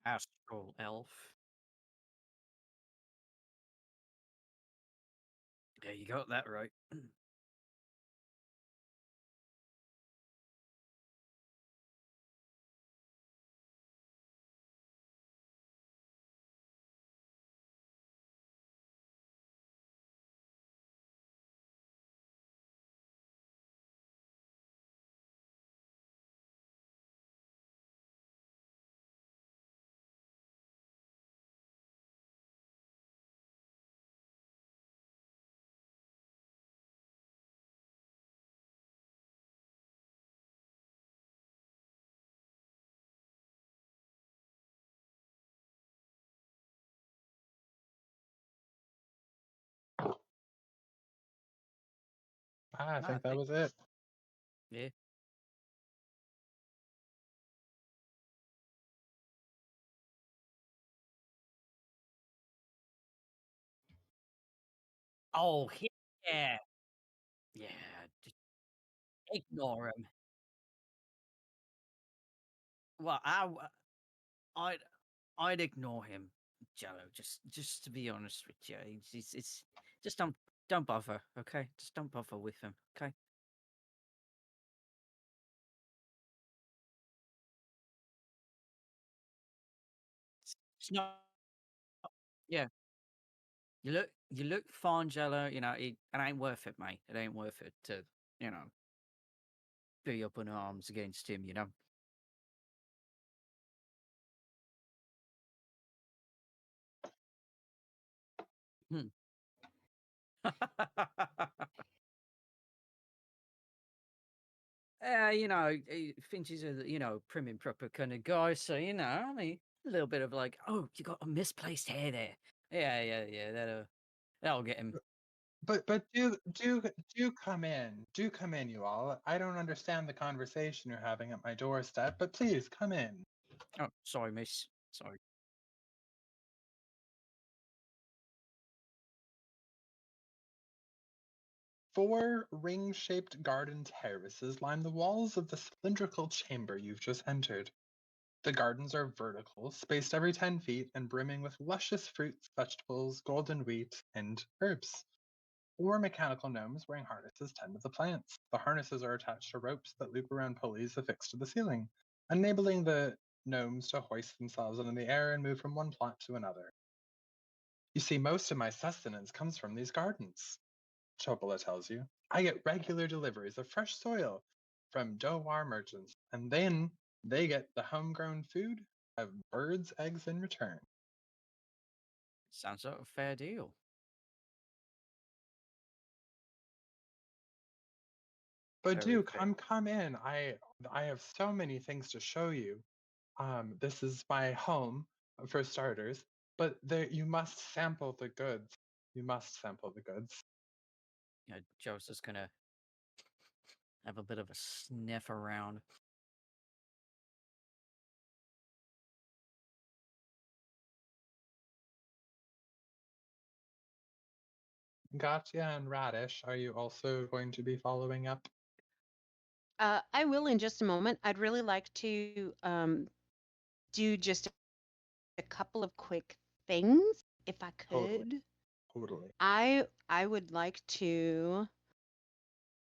Astral elf. Yeah, you got that right. I I think that think, was it. yeah. Oh, yeah. Yeah, just ignore him. Well, I'd I'd ignore him, Jello. Just to be honest with you, it's just don't bother, okay? Just don't bother with him, okay? It's not. Yeah, you look fine, Jello. It ain't worth it, mate. It ain't worth it to you know be up in arms against him. Hmm. Finch is a prim and proper kind of guy, so I mean, a little bit of like, oh, you got a misplaced hair there. Yeah, yeah, yeah. That'll get him. But do come in. Do come in, you all. I don't understand the conversation you're having at my doorstep, but please come in. Oh, sorry, miss. Sorry. 4 ring-shaped garden terraces line the walls of the cylindrical chamber you've just entered. The gardens are vertical, spaced every 10 feet, and brimming with luscious fruits, vegetables, golden wheat, and herbs. 4 mechanical gnomes wearing harnesses tend to the plants. The harnesses are attached to ropes that loop around pulleys affixed to the ceiling, enabling the gnomes to hoist themselves into the air and move from one plot to another. You see, most of my sustenance comes from these gardens, Chopola tells you. I get regular deliveries of fresh soil from Djeihl-ohh merchants, and then they get the homegrown food of birds' eggs in return. Sounds like a fair deal. But Very do fair. come in. I have so many things to show you. This is my home for starters, but there you must sample the goods. You must sample the goods. Joe's just gonna have a bit of a sniff around. Gott'jah and Raddish, are you also going to be following up? I will in just a moment. I'd really like to do just a couple of quick things, if I Totally, could. totally. I would like to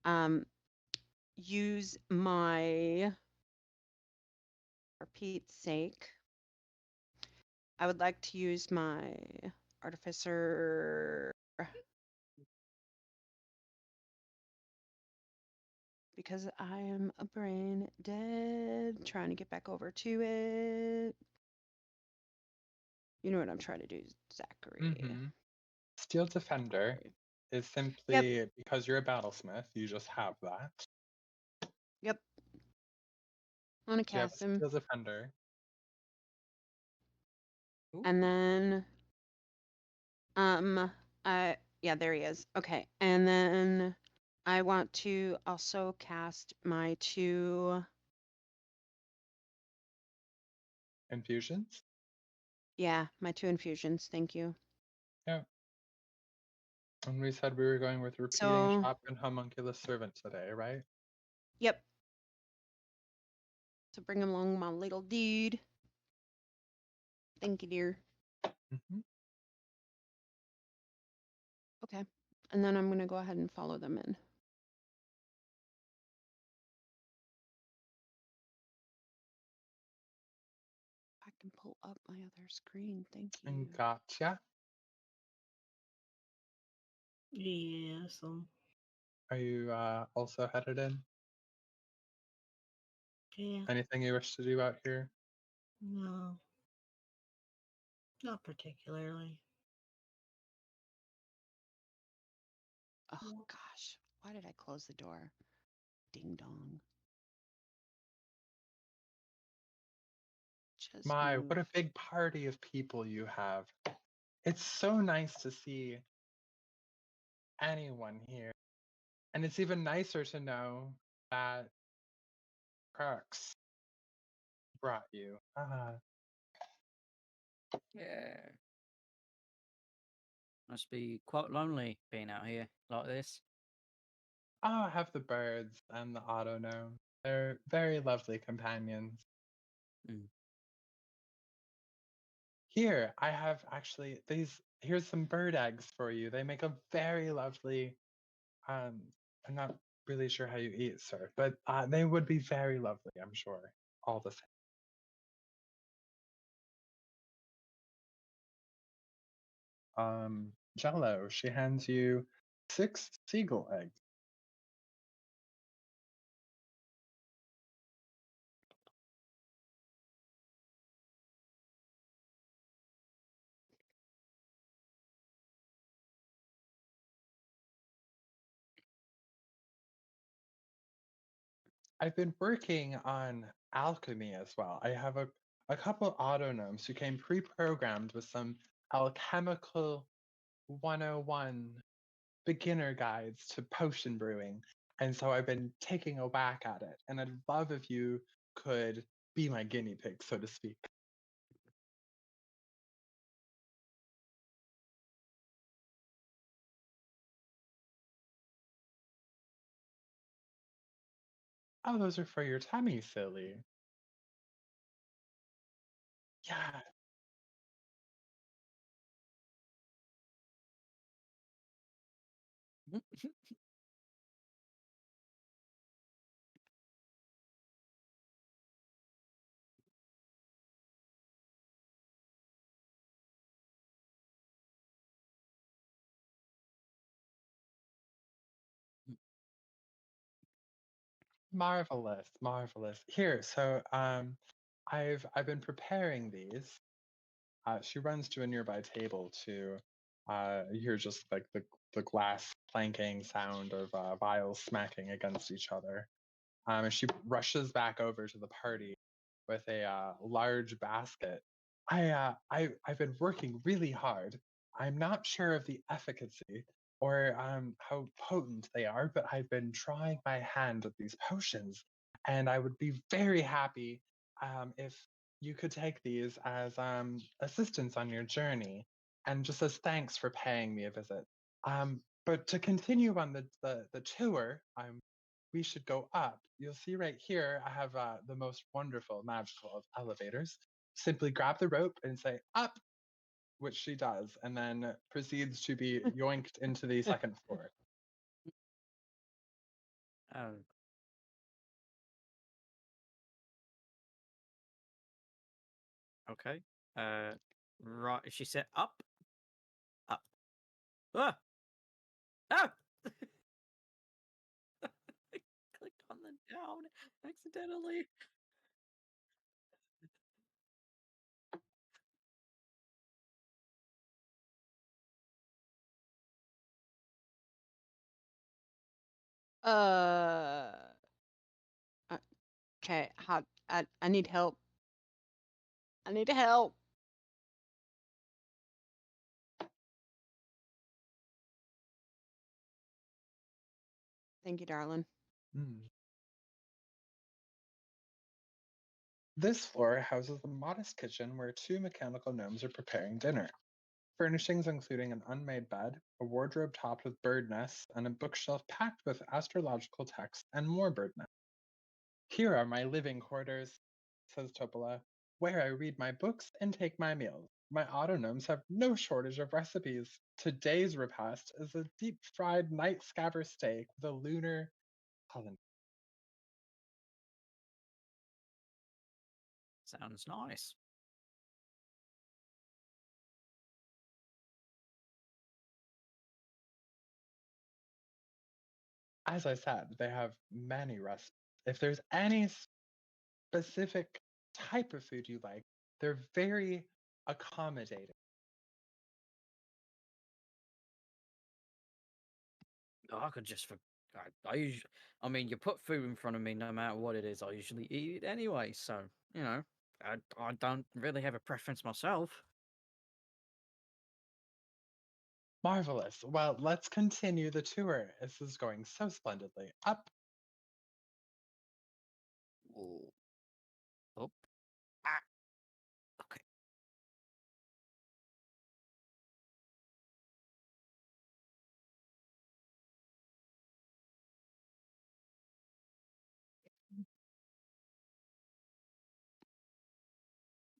um, use my, for Pete's sake, I would like to use my Artificer because I am a brain dead, trying to get back over to it. You know what I'm trying to do, Zachary. Mm-hmm. Steel Defender Sorry. is Yep, simply because you're a battlesmith, you just have that. yep. I want to Do you have a cast him. Steel Defender? And Ooh, then yeah, there he is. Okay. And then I want to also cast my 2, Infusions? yeah, my 2 infusions. Thank you. Yeah. And we said we were going with Repeating So, Shop and Homunculus Servant today, right? yep. So bring along my little dude. Thank you, dear. Mhm. Okay. And then I'm going to go ahead and follow them in. I can pull up my other screen. Thank you. And Gott'jah, Yeah, so are you also headed in? yeah, Anything you wish to do out here? no, not particularly. Oh, Yeah. gosh. Why did I close the door? Ding dong. Just My, move. what a big party of people you have. It's so nice to see anyone here. And it's even nicer to know that Crux brought you. Yeah. Must be quite lonely being out here like this. I have the birds and the auto gnome. They're very lovely companions. Mm. Here, I have actually these. Here's some bird eggs for you. They make a very lovely. Um, I'm not really sure how you eat, sir, but they would be very lovely, I'm sure. All the same. Jello, she hands you 6 seagull eggs. I've been working on alchemy as well. I have a couple autonomes who came pre-programmed with some alchemical 101 beginner guides to potion brewing. And so I've been taking a whack at it. And I'd love if you could be my guinea pig, so to speak. Oh, those are for your tummy, silly. Yeah. Marvelous, marvelous. Here, so I've been preparing these. She runs to a nearby table to you hear just like the glass clanking sound of vials smacking against each other. And she rushes back over to the party with a large basket. I've been working really hard. I'm not sure of the efficacy or how potent they are, but I've been trying my hand at these potions, and I would be very happy if you could take these as assistance on your journey, and just as thanks for paying me a visit. But to continue on the tour, we should go up. You'll see right here, I have the most wonderful, magical of elevators. Simply grab the rope and say up, which she does, and then proceeds to be yoinked into the second floor. Oh, okay. Right. She said up, up. Ah, ah! Clicked on the down accidentally. Uh, okay. I need help. I need help. Thank you, darling. Mm. This floor houses a modest kitchen where 2 mechanical gnomes are preparing dinner. Furnishings including an unmade bed, a wardrobe topped with bird nests, and a bookshelf packed with astrological texts and more bird nests. Here are my living quarters, says Topola. where I read my books and take my meals. My autonomes have no shortage of recipes. Today's repast is a deep fried night scaver steak with a lunar holland. Sounds nice. As I said, they have many recipes. If there's any specific type of food you like, they're very accommodating. I could just for I usually, I mean, you put food in front of me, no matter what it is, I usually eat it anyway. So I don't really have a preference myself. Marvelous. Well, let's continue the tour. This is going so splendidly. Up. Oh, oh, ah, okay.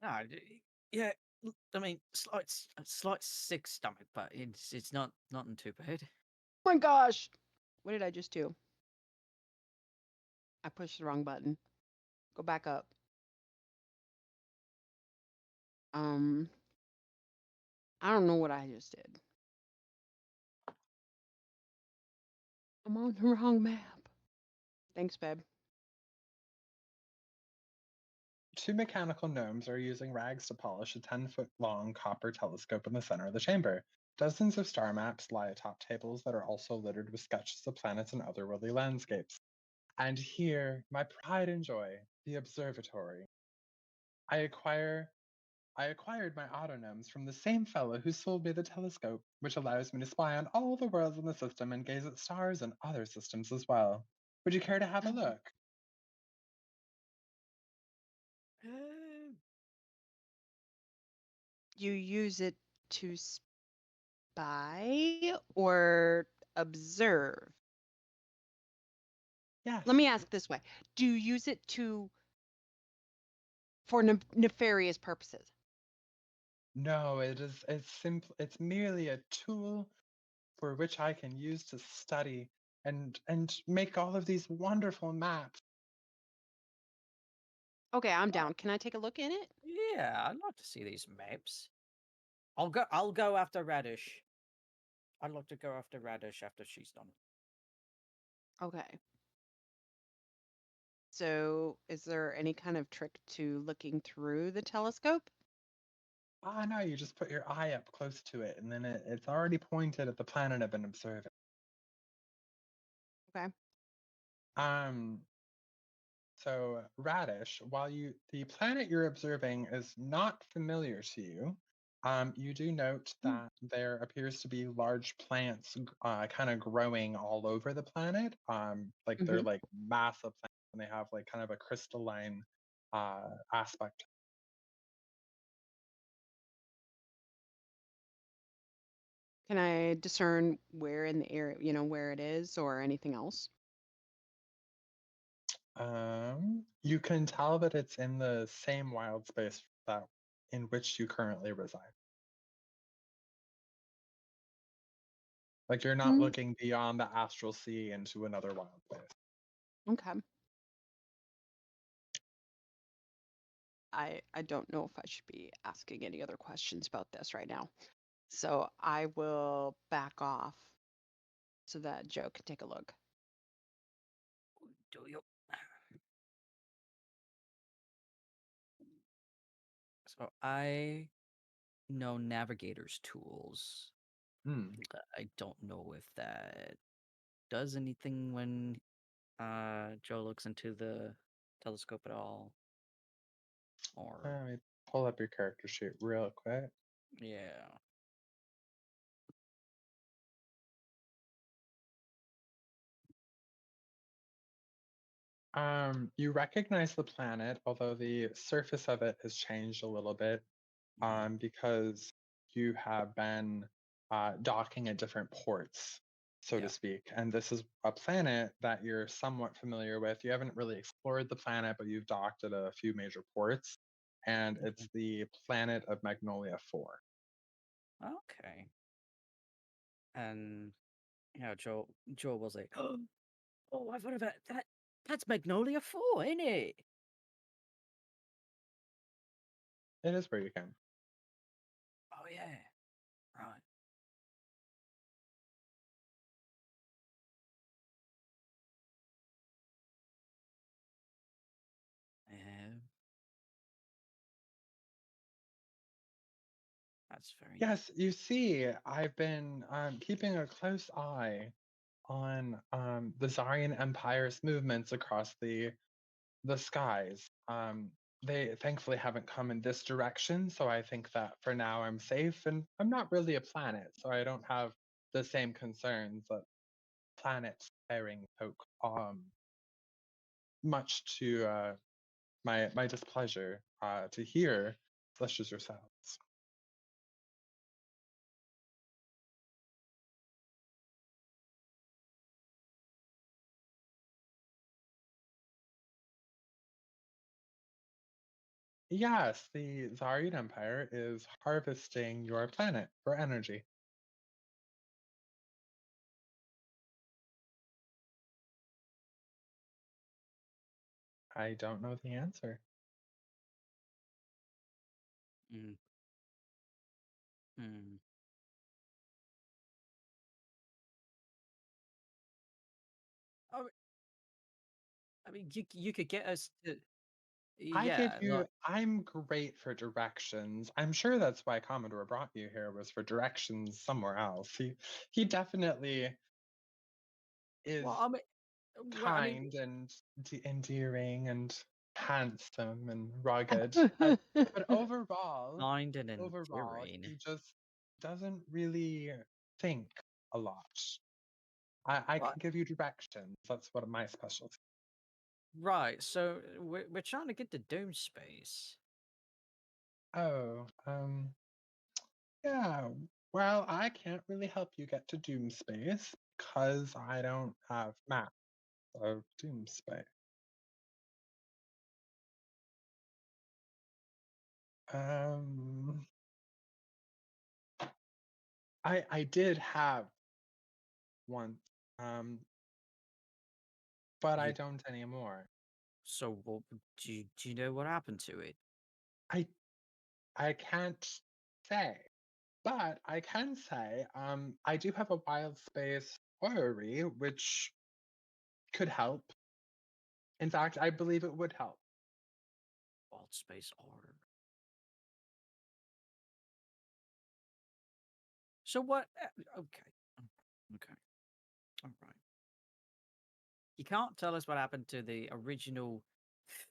No, yeah. I mean, slight sick stomach, but it's not nothing too bad. Oh my gosh. What did I just do? I pushed the wrong button. Go back up. Um, I don't know what I just did. I'm on the wrong map. Thanks, babe. Two mechanical gnomes are using rags to polish a 10-foot long copper telescope in the center of the chamber. Dozens of star maps lie atop tables that are also littered with sketches of planets and otherworldly landscapes. And here, my pride and joy, the observatory. I acquire I acquired my autonomes from the same fellow who sold me the telescope, which allows me to spy on all the worlds in the system and gaze at stars and other systems as well. Would you care to have a look? Uh, You use it to spy or observe? Yes. Let me ask this way. Do you use it for nefarious purposes? No, it's merely a tool for which I can use to study and make all of these wonderful maps. Okay, I'm oh, down. Can I take a look in it? yeah, I'd like to see these maps. I'll go after Raddish. I'd like to go after Raddish after she's done. Okay. So, is there any kind of trick to looking through the telescope? Ah, no, you just put your eye up close to it, and then it's already pointed at the planet I've been observing. Okay. Um, So, Radish, while the planet you're observing is not familiar to you, you do note Mm. that there appears to be large plants kind of growing all over the planet. Like they're Mm-hmm. like massive plants, and they have like kind of a crystalline aspect. Can I discern where in the area, where it is or anything else? You can tell that it's in the same wild space that in which you currently reside. Like you're not Mm, looking beyond the astral sea into another wild space. okay. I don't know if I should be asking any other questions about this right now. So I will back off so that Joe can take a look. Do you? So I know navigator's tools. Hmm. I don't know if that does anything when Joe looks into the telescope at all. Or Let me pull up your character sheet real quick. yeah. You recognize the planet, although the surface of it has changed a little bit, Mm, because you have been docking at different ports, so to yeah. speak. And this is a planet that you're somewhat familiar with. You haven't really explored the planet, but you've docked at a few major ports. and Mhm. it's the planet of Magnolia 4. Okay. And Joel was like, "Oh, I've heard of that. That's Magnolia 4, ain't it?" It is where you can. Oh yeah. Right. Yeah. That's very Yes, you see, I've been keeping a close eye on the Zarian Empire's movements across the skies. They thankfully haven't come in this direction, so I think that for now I'm safe, and I'm not really a planet, so I don't have the same concerns that planet-faring folk. Much to my displeasure to hear, such as yourselves. Yes, the Zarian Empire is harvesting your planet for energy. I don't know the answer. mm, mm. Oh, I mean, you could get us to, I give yeah, you, I'm great for directions. I'm sure that's why Commodore brought you here was for directions somewhere else. He definitely well, is I mean, kind and endearing and handsome and rugged. But kind and overall, endearing. he just doesn't really think a lot. I What? can give you directions. That's what my specialty. Right. So we're trying to get to Doom Space. Oh, yeah. Well, I can't really help you get to Doomspace because I don't have maps of Doomspace. Um, I did have one, um, but I You don't anymore. so what, do you know what happened to it? I I can't say, but I can say I do have a wild space orrery which could help. In fact, I believe it would help. Wild Space Order. So what? Okay. Okay. All right. You can't tell us what happened to the original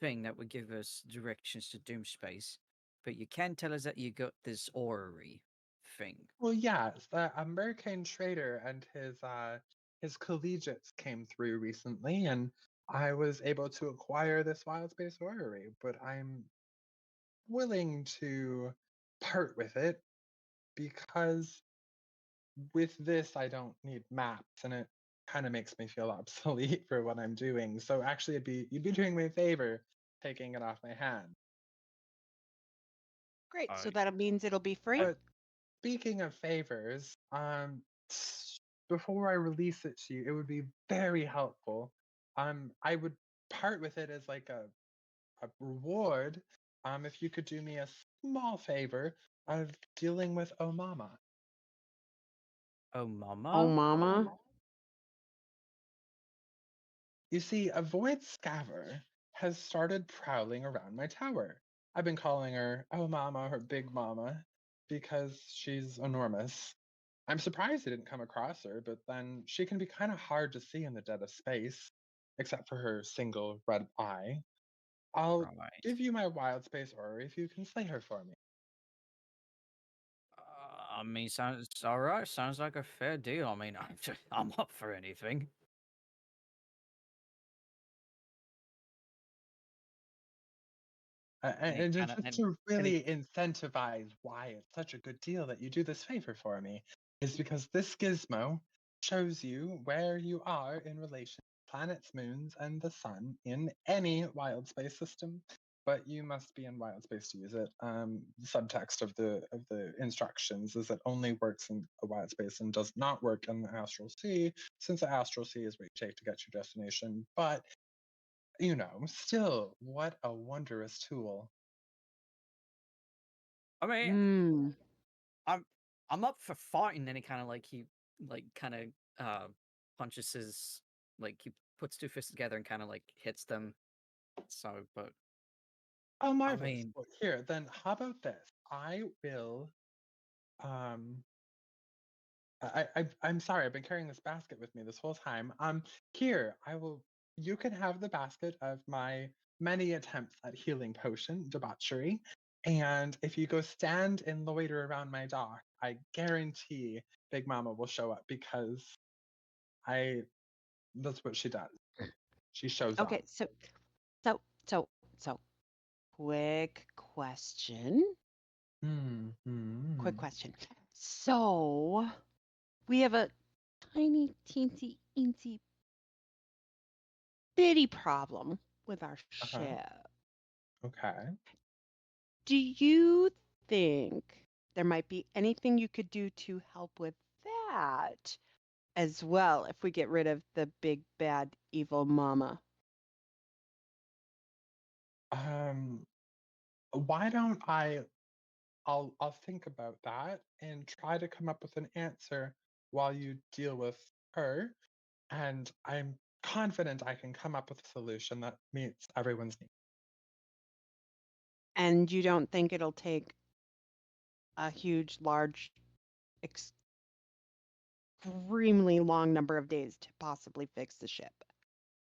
thing that would give us directions to Doom Space, but you can tell us that you got this orrery thing. Well, yes, the American trader and his collegiates came through recently, and I was able to acquire this wild space orrery, but I'm willing to part with it because with this I don't need maps and it kind of makes me feel obsolete for what I'm doing. So actually you'd be doing me a favor taking it off my hand. Great. So I that means it'll be free. But speaking of favors, before I release it to you, it would be very helpful. I would part with it as like a reward. If you could do me a small favor of dealing with Omama. oh Oh, mama. mama. You see, a void scaver has started prowling around my tower. I've been calling her Oh Mama or Big Mama because she's enormous. I'm surprised I didn't come across her, but then she can be kind of hard to see in the dead of space, except for her single red eye. I'll Right. give you my wild space aura if you can slay her for me. I mean, sounds all right. Sounds like a fair deal. I mean, I'm up for anything. Any And kind of just to really incentivize why it's such a good deal that you do this favor for me, is because this gizmo shows you where you are in relation to planets, moons, and the sun in any wild space system. but you must be in wild space to use it. The subtext of the instructions is it only works in a wild space and does not work in the astral sea, since the astral sea is what you take to get to your destination. But still, what a wondrous tool. I mean, Hmm. I'm I'm up for fighting any kind of like he like kind of punches his like he puts two fists together and kind of like hits them. So, but Oh, I marvelous. mean, Well, here, then how about this? I will um I'm sorry, I've been carrying this basket with me this whole time. Here, I will you can have the basket of my many attempts at healing potion debauchery. And if you go stand and loiter around my dock, I guarantee Big Mama will show up because I that's what she does. She shows up. Okay, so, so, so, quick question. Quick Hmm. question. So, we have a tiny, teensy, eensy, bitty problem with our Uh-huh. ship. Okay. Do you think there might be anything you could do to help with that as well if we get rid of the big, bad, evil mama? Um, why don't I'll think about that and try to come up with an answer while you deal with her. And I'm confident I can come up with a solution that meets everyone's needs. And you don't think it'll take a huge, large, extremely long number of days to possibly fix the ship?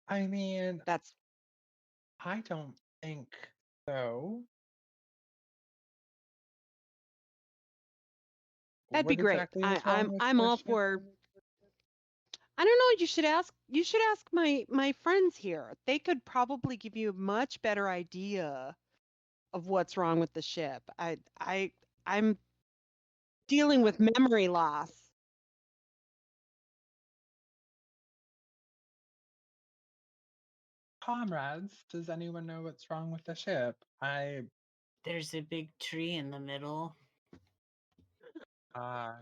I mean, That's I don't think so. that'd be What great. exactly I, is wrong I'm with I'm the all ship? for. I don't know. You should ask my friends here. They could probably give you a much better idea of what's wrong with the ship. I'm dealing with memory loss. Comrades, does anyone know what's wrong with the ship? There's a big tree in the middle. Uh,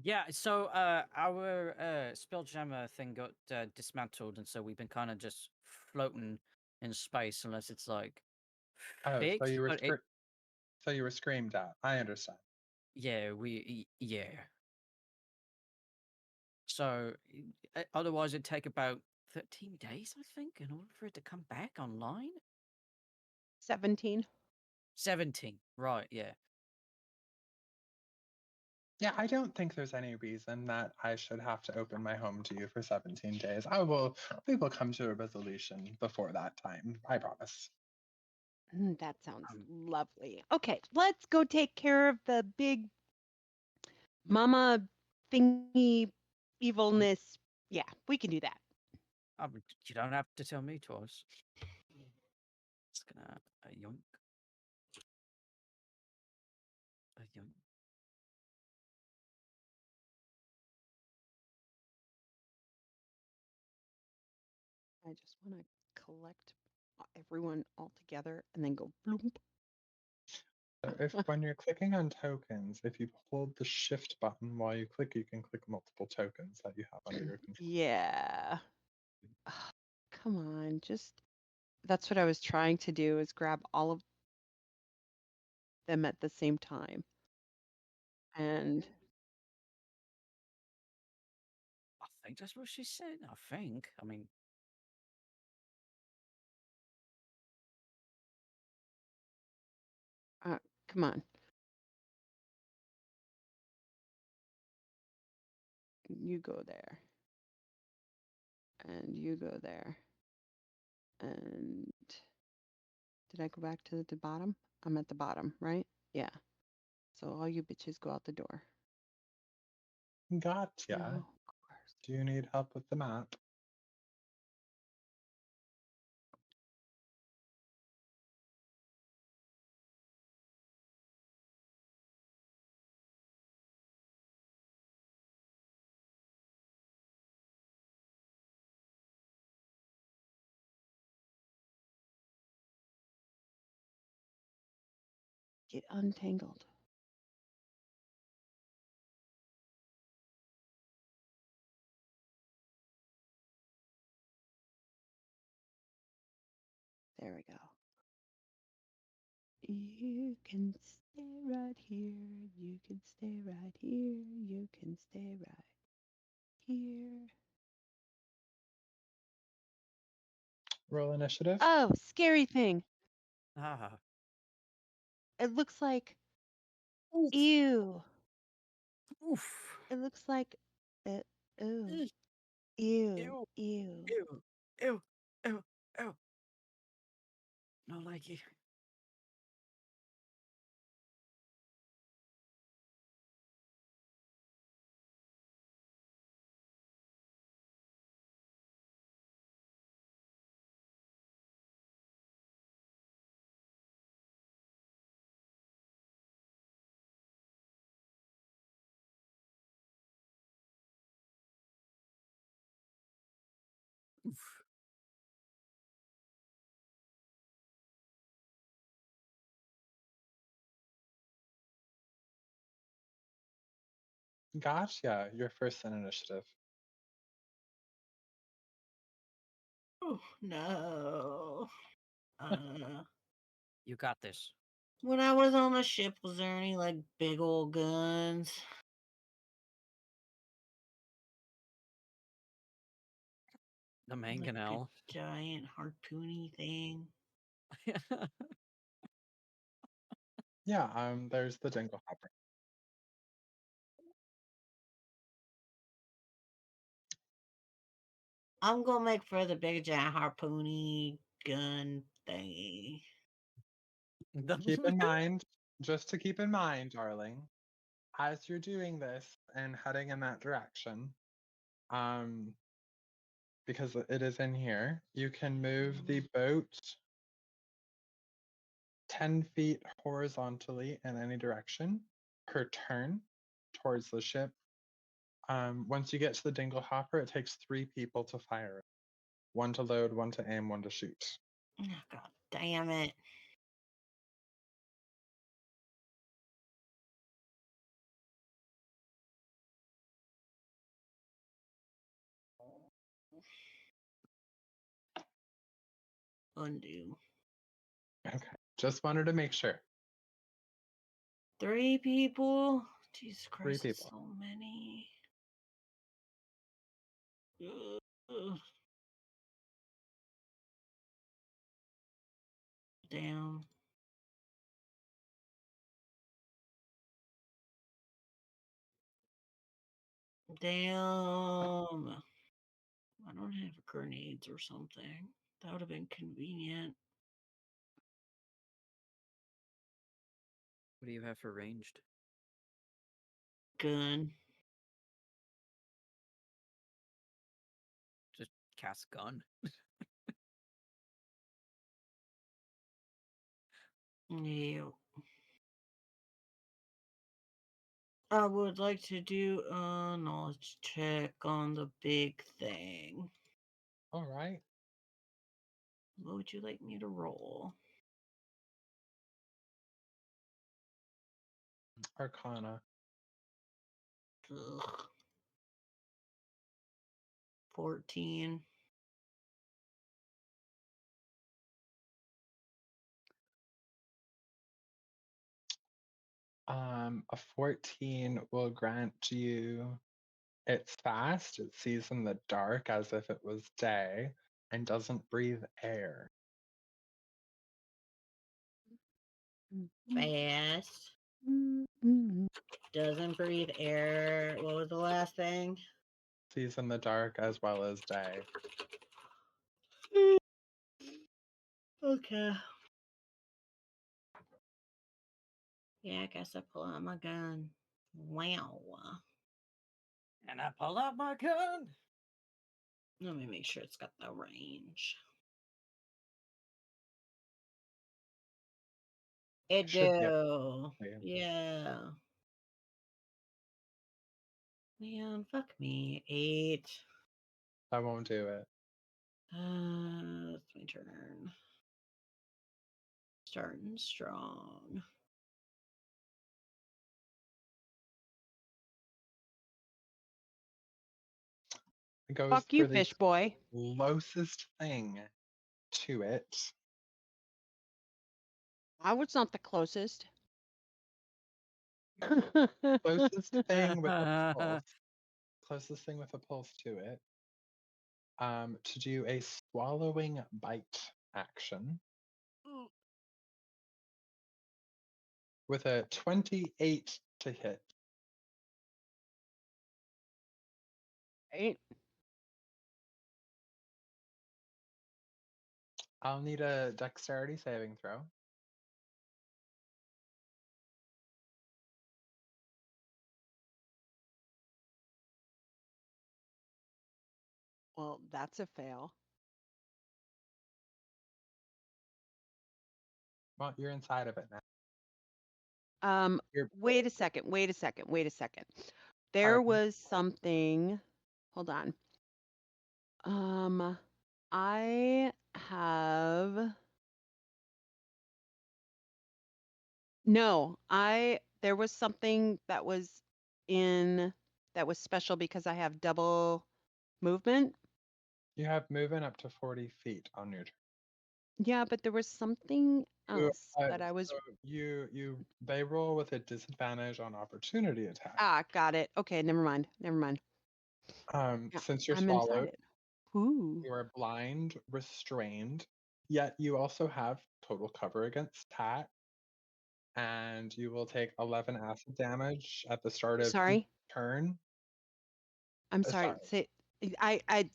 yeah. So, our Spelljammer thing got dismantled, and so we've been kind of just floating in space, unless it's like oh, fixed. But it, so you were screamed at. I understand. yeah, yeah. So, otherwise, it'd take about 13 days, I think, in order for it to come back online. 17. 17, right? Yeah. Yeah, I don't think there's any reason that I should have to open my home to you for 17 days. We will come to a resolution before that time. I promise. That sounds Um, lovely. Okay, let's go take care of the big mama thingy um, evilness. Yeah, we can do that. you don't have to tell me twice. It's gonna yoink, a yoink. I just want to collect everyone all together and then go bloop. So if when you're clicking on tokens, if you hold the shift button while you click, you can click multiple tokens that you have under your control. Yeah. Ugh, come on, just that's what I was trying to do is grab all of them at the same time. And I think that's what she said. I think. I mean, uh, come on, you go there, and you go there. And did I go back to the bottom? I'm at the bottom, right? Yeah. So all you bitches go out the door. No, Gotcha. of course. Do you need help with the map? Get untangled. There we go. You can stay right here. You can stay right here. You can stay right here. Roll initiative. Oh, scary thing. Ah. It looks like, Oof. ew. Oof. It looks like, ew, Ew. ew, Ew. ew. Ew. Ew. Ew. Ew. Not like you. Oof. Gott'jah, you're first in initiative. Oh no. You got this. When I was on the ship, was there any like big old guns? The Like a mangonel. giant harpoony thing? Yeah, there's the dingle hopper. I'm gonna make for the big giant harpoony gun thingy. Keep in mind, just to keep in mind, darling, as you're doing this and heading in that direction, because it is in here, you can move the boat 10 feet horizontally in any direction per turn towards the ship. Once you get to the dingle hopper, it takes 3 people to fire it. 1 to load, 1 to aim, 1 to shoot. Oh, God damn it. Undo. Okay, just wanted to make sure. 3 people? Jesus 3 Christ, that's people. so many. Ugh. Damn. Damn. I don't have grenades or something. That would have been convenient. What do you have for ranged? Gun. Just cast gun. Yeah. I would like to do a knowledge check on the big thing. All right. What would you like me to roll? Arcana. Ugh. 14. A 14 will grant you. It's fast, it sees in the dark as if it was day, and doesn't breathe air. Fast. Mm-hmm. Doesn't breathe air. What was the last thing? Sees in the dark as well as day. Okay. Yeah, I guess I pull out my gun. Wow. And I pull out my gun. Let me make sure it's got the range. It Should be do. okay. Yeah. Man, fuck me. 8. That won't do it. It's my turn. Starting strong. goes Fuck you, for the fish boy. closest thing to it. I was not the closest. Closest thing with a pulse. Closest thing with a pulse to it. To do a swallowing bite action with a 28 to hit. Right? I'll need a dexterity saving throw. Well, that's a fail. Well, you're inside of it now. You're Wait a second. Wait a second. Wait a second. There pardon. was something. Hold on. I have no. There was something that was special because I have double movement. You have movement up to 40 feet on your turn. Yeah, but there was something else that I was. So they roll with a disadvantage on opportunity attack. Got it. Okay, never mind. Never mind. Yeah, Since you're I'm inside swallowed, it. Ooh. you are blind, restrained, yet you also have total cover against attack, and you will take 11 acid damage at the start of each Sorry. turn. I'm sorry. Sorry. Say, I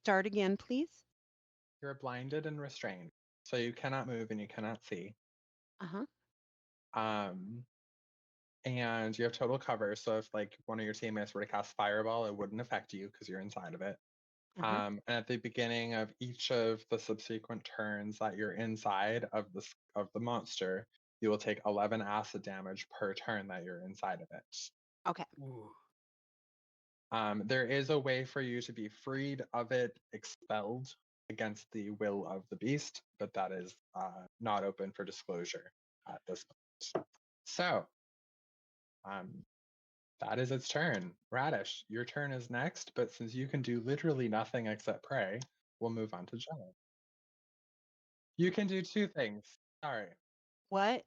start again, please. You're blinded and restrained, so you cannot move and you cannot see. Uh-huh. And you have total cover, so if like one of your teammates were to cast Fireball, it wouldn't affect you because you're inside of it. Uh-huh. And at the beginning of each of the subsequent turns that you're inside of the monster, you will take 11 acid damage per turn that you're inside of it. Okay. Ooh. There is a way for you to be freed of it, expelled against the will of the beast, but that is not open for disclosure at this point. So, that is its turn. Raddish, your turn is next, but since you can do literally nothing except pray, we'll move on to Djeihl-ohh. You can do two things. Sorry. What?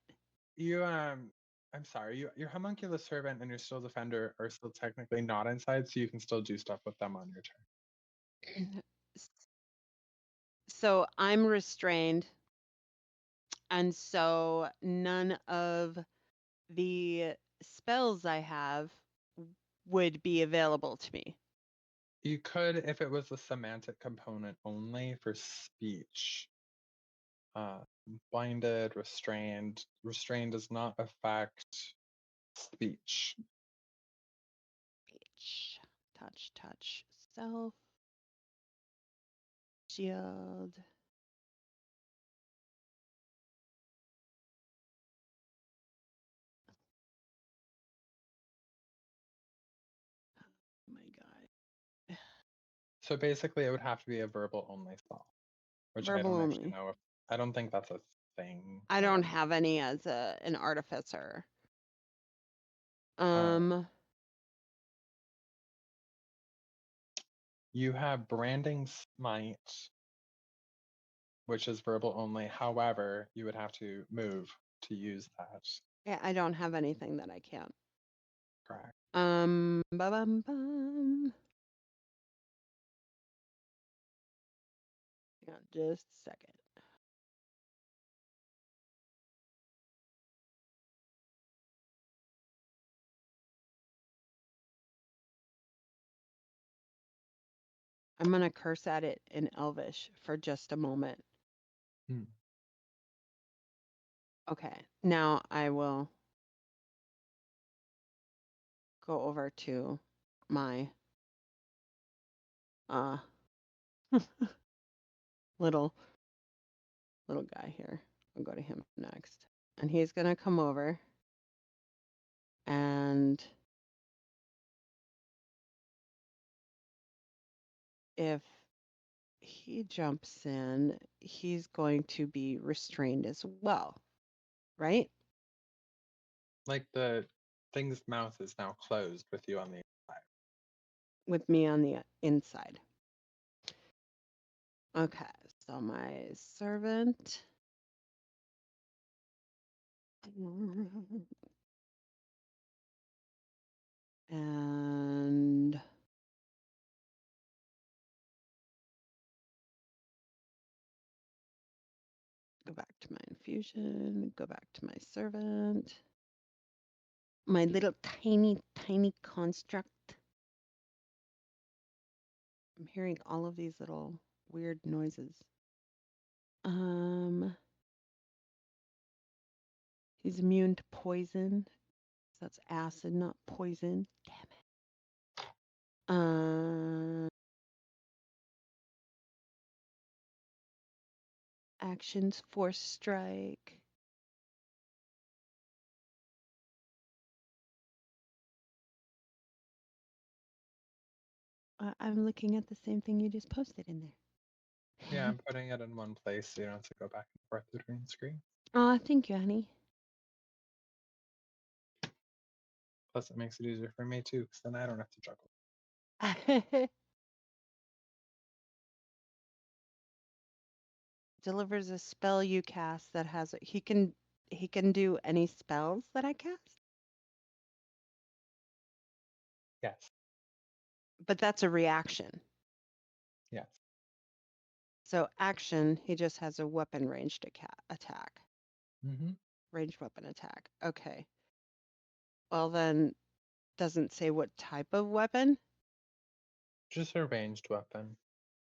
I'm sorry, your homunculus servant and your still defender are still technically not inside, so you can still do stuff with them on your turn. So I'm restrained, and so none of the spells I have would be available to me. You could if it was a semantic component only for speech. Blinded, restrained. Restrained does not affect speech. Touch, self, shield. Oh my God. So basically, it would have to be a verbal only spell, which I Verbal don't actually only. know if I don't think that's a thing. I don't have any as an artificer. You have branding smite, which is verbal only. However, you would have to move to use that. Yeah, I don't have anything that I can't. Correct. Bum. Hang on just a second. I'm going to curse at it in Elvish for just a moment. Okay, now I will go over to my little guy here. I'll go to him next. And he's going to come over and if he jumps in, he's going to be restrained as well, right? Like the thing's mouth is now closed with you on the inside. with me on the inside. Okay, so my servant. And go back to my infusion, go back to my servant. My little tiny construct. I'm hearing all of these little weird noises. He's immune to poison. So that's acid, not poison. Damn it. Actions, force strike. I'm looking at the same thing you just posted in there. Yeah, I'm putting it in one place so you don't have to go back and forth between screens. Oh, thank you, honey. Plus, it makes it easier for me too, because then I don't have to juggle. Delivers a spell you cast that has he can do any spells that I cast, Yes. but that's a reaction. Yes. So action, he just has a weapon ranged attack. Mm-hmm. Ranged weapon attack. Okay. Well then, doesn't say what type of weapon. Just a ranged weapon.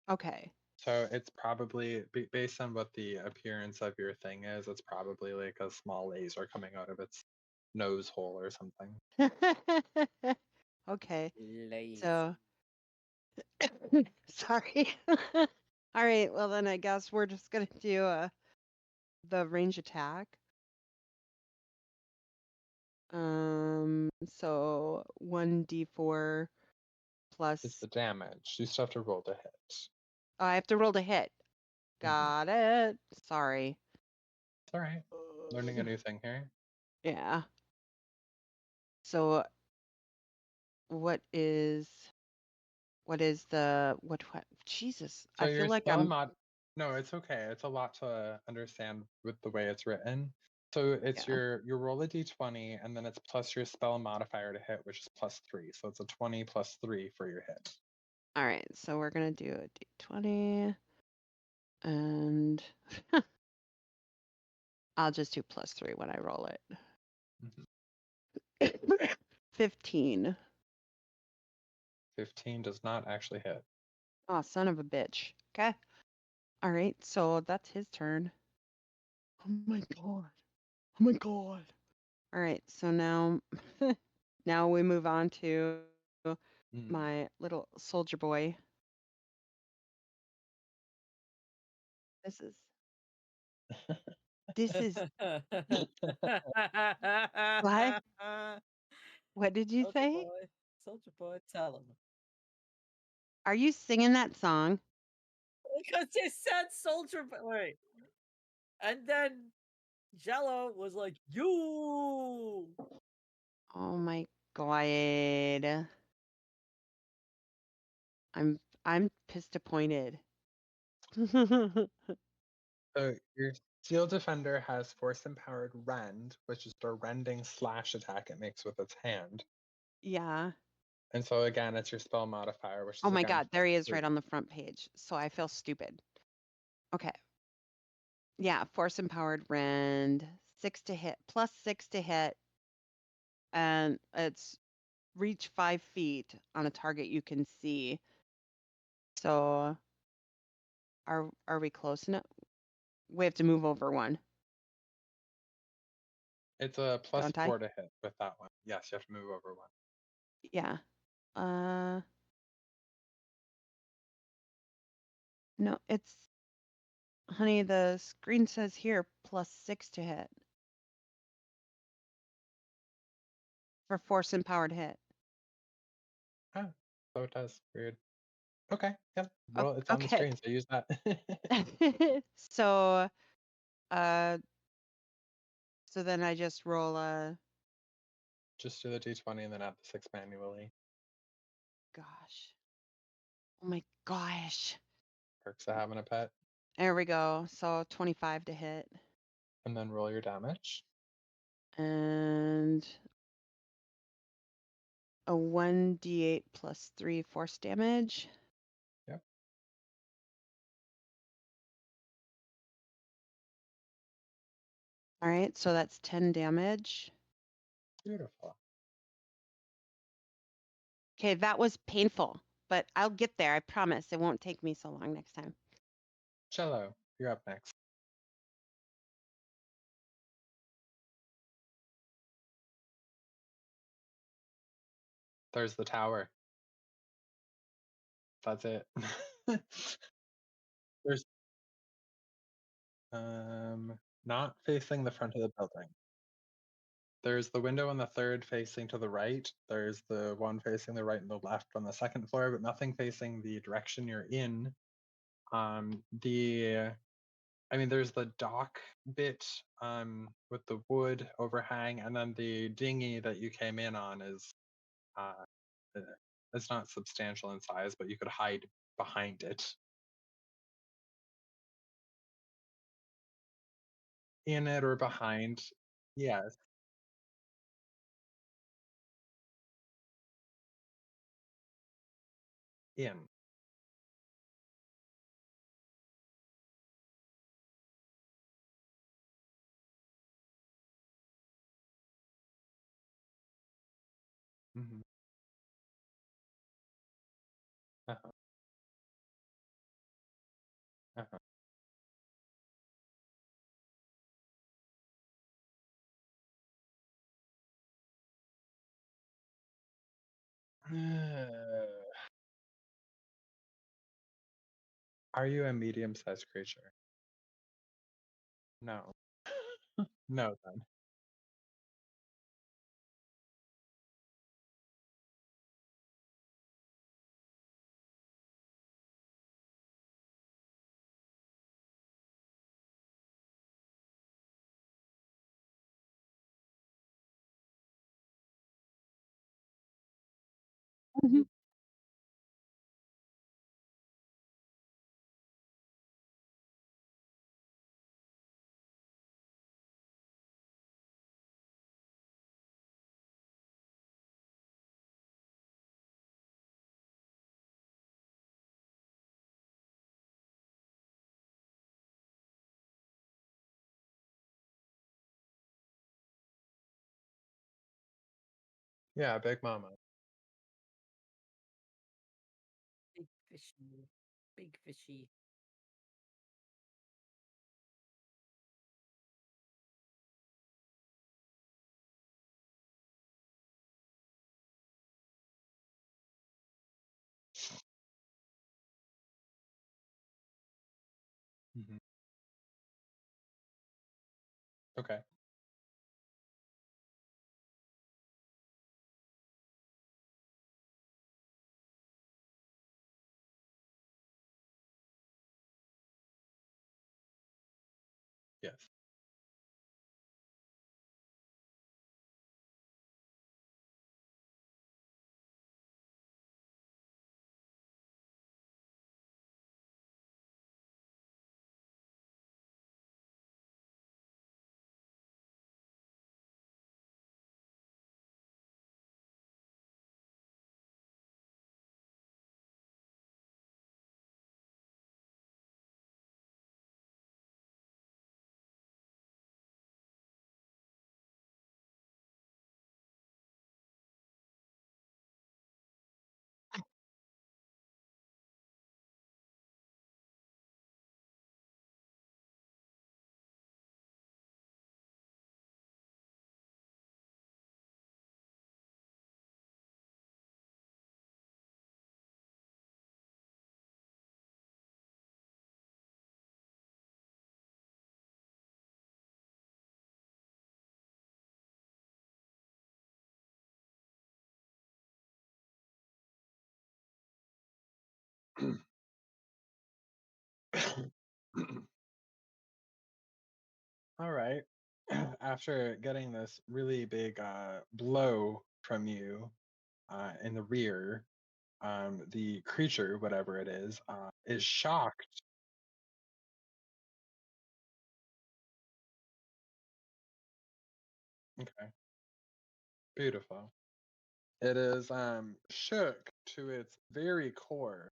Okay. So it's probably based on what the appearance of your thing is. It's probably like a small laser coming out of its nose hole or something. Okay. Lazy. So sorry. All right. Well then, I guess we're just gonna do the range attack. So 1d4 plus. It's the damage. You still have to roll to hit. Oh, I have to roll to hit. Mhm. Got it. Sorry. It's all right. Learning a new thing here. Yeah. So what is what Jesus, So I feel your like spell I'm mod. No, it's okay. It's a lot to understand with the way it's written. So it's yeah. your roll a d20 and then it's plus your spell modifier to hit, which is +3. So it's a 20 plus 3 for your hit. All right. So we're going to do a d20 and I'll just do +3 when I roll it. Mhm. 15. 15 does not actually hit. Oh, son of a bitch. Okay. All right. So that's his turn. Oh my god. Oh my god. All right. So now now we move on to Mm. my little soldier boy. This is this is what? What did you Soldier say? boy, soldier boy, tell him. Are you singing that song? Because they said soldier boy. Wait. And then Jello was like, you. Oh my god. I'm pissed appointed. So your Steel Defender has Force Empowered Rend, which is the rending slash attack it makes with its hand. Yeah. And so again, it's your spell modifier, which Oh is my again god, there he is right +3. on the front page. So I feel stupid. Okay. Yeah, force empowered rend, 6 to hit, +6 to hit, and it's reach 5 feet on a target you can see. So are we close enough? We have to move over one, It's a don't I? +4 to hit with that one. Yes, you have to move over one. Yeah. Uh no, it's honey, the screen says here +6 to hit for force empowered hit. Ah, so it does. Weird. Okay, yeah. O- Well, it's on the Okay. screen, so use that. So uh so then I just roll a Just do the d20 and then add the 6 manually. gosh. Oh my gosh. Perks of having a pet. There we go. So 25 to hit. And then roll your damage. And a 1d8 plus 3 force damage. Yep. All right, so that's 10 damage. Beautiful. Okay, that was painful, but I'll get there. I promise. It won't take me so long next time. Cello, you're up next. There's the tower. That's it. There's not facing the front of the building. There's the window on the third facing to the right. There's the one facing the right and the left on the second floor, but nothing facing the direction you're in. There's the dock bit with the wood overhang, and then the dinghy that you came in on is uh, it's not substantial in size, but you could hide behind it. In it or behind. Yes, in. Hmm. Uh-huh. Uh-huh. Are you a medium-sized creature? No. No, then. Mhm. Yeah, Big Mama. Big fishy. Big fishy. Hmm. Okay. Yes. All right. After getting this really big blow from you in the rear, the creature, whatever it is shocked. Okay, beautiful. It is shook to its very core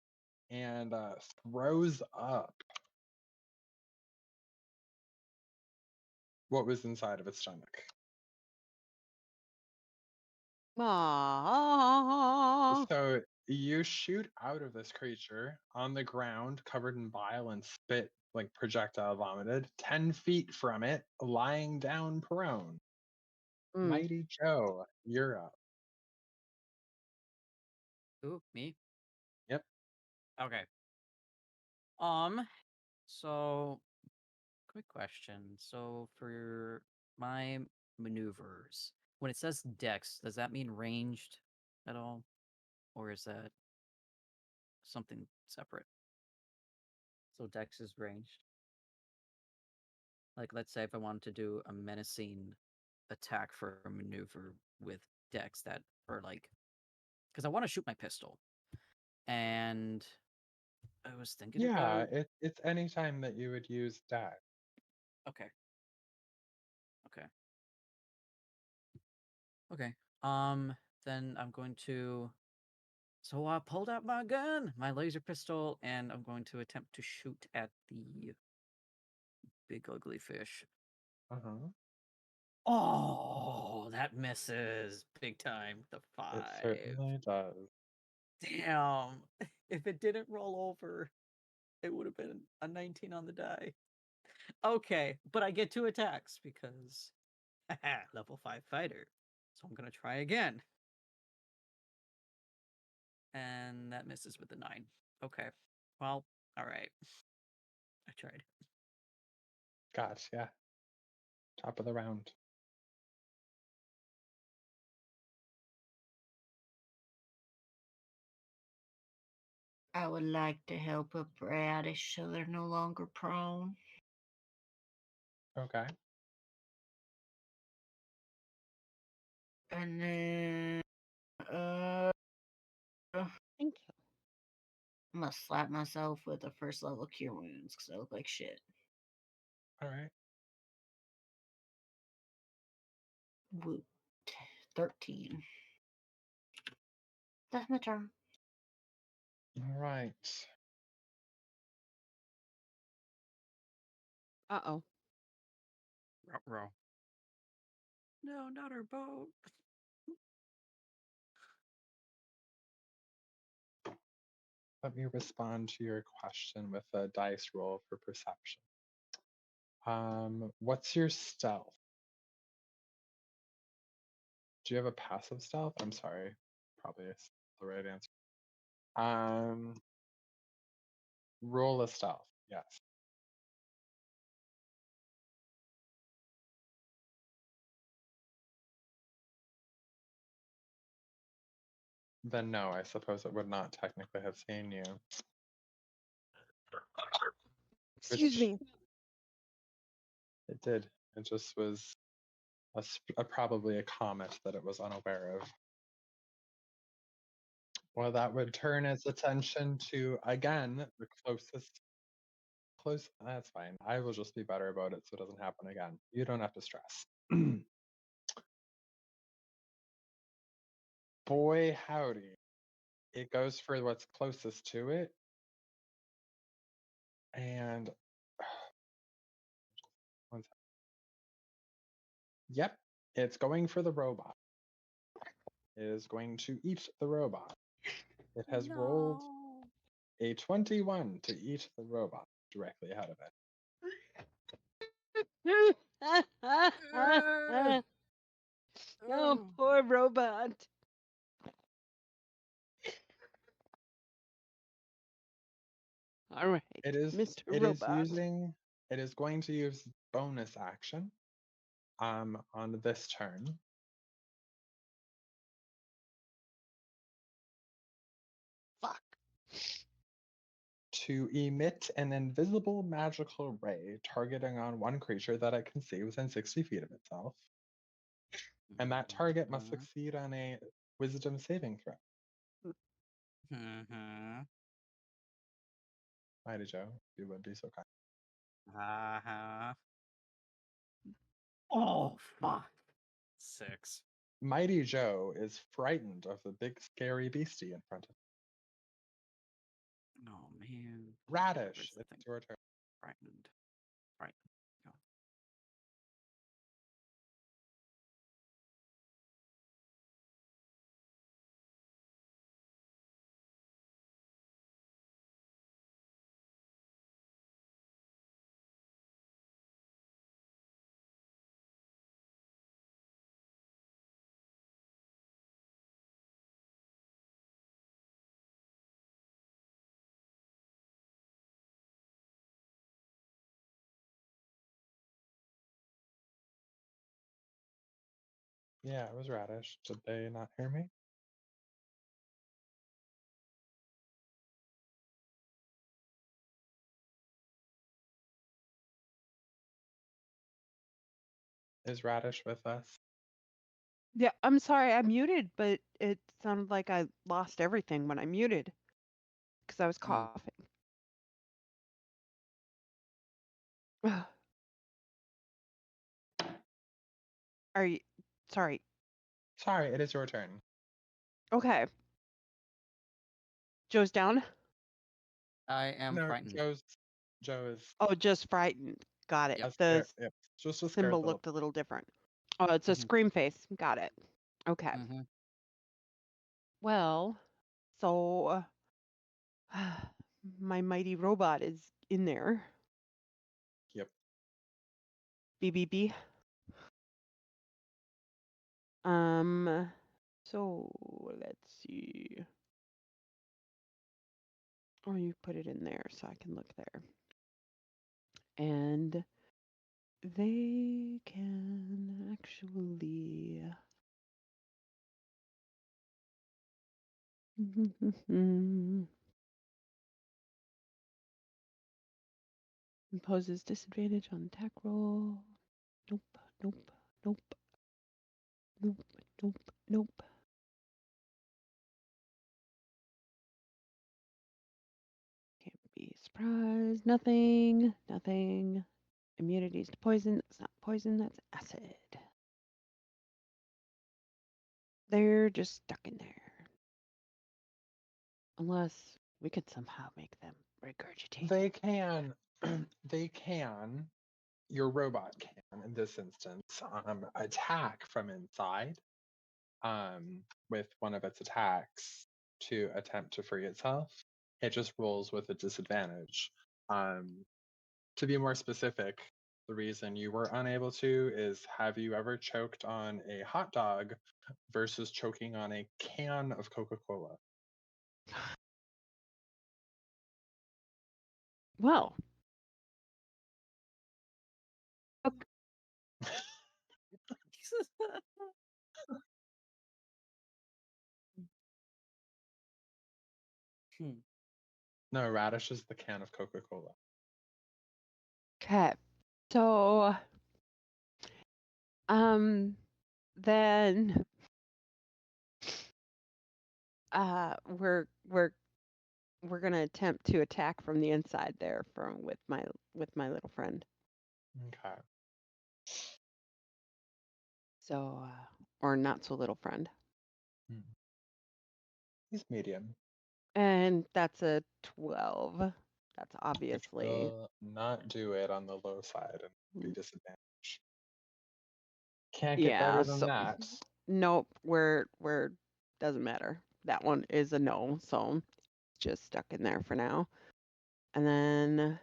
and throws up what was inside of its stomach. Aw. So you shoot out of this creature on the ground, covered in bile and spit, like projectile vomited, 10 feet from it, lying down prone. Mm. Mighty Joe, you're up. Ooh, me? Yep. Okay. So quick question. So for my maneuvers, when it says dex, does that mean ranged at all? Or is that something separate? So dex is ranged. Like, let's say if I wanted to do a menacing attack for a maneuver with dex that, or like, because I want to shoot my pistol, and I was thinking Yeah, about. it's any time that you would use dex. Okay. Okay. Okay. Um. Then I'm going to. So I pulled out my gun, my laser pistol, and I'm going to attempt to shoot at the big ugly fish. Uh-huh. Oh, that misses big time. The It 5. certainly does. Damn. If it didn't roll over, it would have been a 19 on the die. Okay, but I get 2 attacks because level 5 fighter. So I'm gonna try again. And that misses with the 9. Okay. Well, alright. I tried. Gotcha. Top of the round. I would like to help up Raddish so they're no longer prone. Okay. And then I'm Thank you. gonna slap myself with a first level cure wounds because I look like shit. All right. Woot. 13. That's my turn. All right. Uh-oh. Row. No, not our boat. Let me respond to your question with a dice roll for perception. What's your stealth? Do you have a passive stealth? I'm sorry. Probably is the right answer. Roll a stealth. Yes. Then no, I suppose it would not technically have seen you. Excuse Which me. it did. It just was probably a comet that it was unaware of. Well, that would turn its attention to, again, the close. That's fine. I will just be better about it so it doesn't happen again. You don't have to stress. Boy, howdy. It goes for what's closest to it. And one sec. Yep, it's going for the robot. It is going to eat the robot. It has rolled No. a 21 to eat the robot directly ahead of Uh, Oh, oh. poor robot. All right, it. Mr. It is Robot. using it is going to use bonus action on this turn Fuck. to emit an invisible magical ray targeting on one creature that it can see within 60 feet of itself. And that target must succeed on a wisdom saving throw. Mm-hmm. Mighty Joe, you would be so kind. Uh-huh. Oh, fuck. 6. Mighty Joe is frightened of the big scary beastie in front of him. Oh, man. Raddish, Where's the it's thing? your turn. Frightened. Frightened. Go. Yeah, it was Raddish. Did they not hear me? Is Raddish with us? Yeah, I'm sorry, I muted, but it sounded like I lost everything when I muted because I was Mm. coughing. Are you sorry? Sorry, it is your turn. Okay. Joe's down. I am No, frightened. Joe is Oh, just frightened. Got it. Yep. a The scared, yep, just a scared symbol little. looked a little different. Oh, it's a Mm-hmm. scream face. Got it. Okay. Mm-hmm. Well, so my mighty robot is in there. Yep. BBB. So let's see. Oh, you put it in there so I can look there. And they can actually imposes disadvantage on attack roll. Nope, nope, nope, nope, nope, nope. Can't be surprised. Nothing, nothing. Immunities to poison. That's not poison, that's acid. They're just stuck in there. Unless we could somehow make them regurgitate. They can, they can, your robot can, in this instance, attack from inside with one of its attacks to attempt to free itself. It just rolls with a disadvantage. To be more specific, the reason you were unable to is, have you ever choked on a hot dog versus choking on a can of Coca-Cola? Well, Hmm. No, Radish is the can of Coca-Cola. okay. So, then we're gonna attempt to attack from the inside there from with my little friend. Okay. So, or not so little friend. Hmm. He's medium, And that's a 12. That's which obviously will not do it on the low side and be mm, disadvantaged. Can't get yeah, better than so that. nope, we're doesn't matter. That one is a no, so it's just stuck in there for now. And then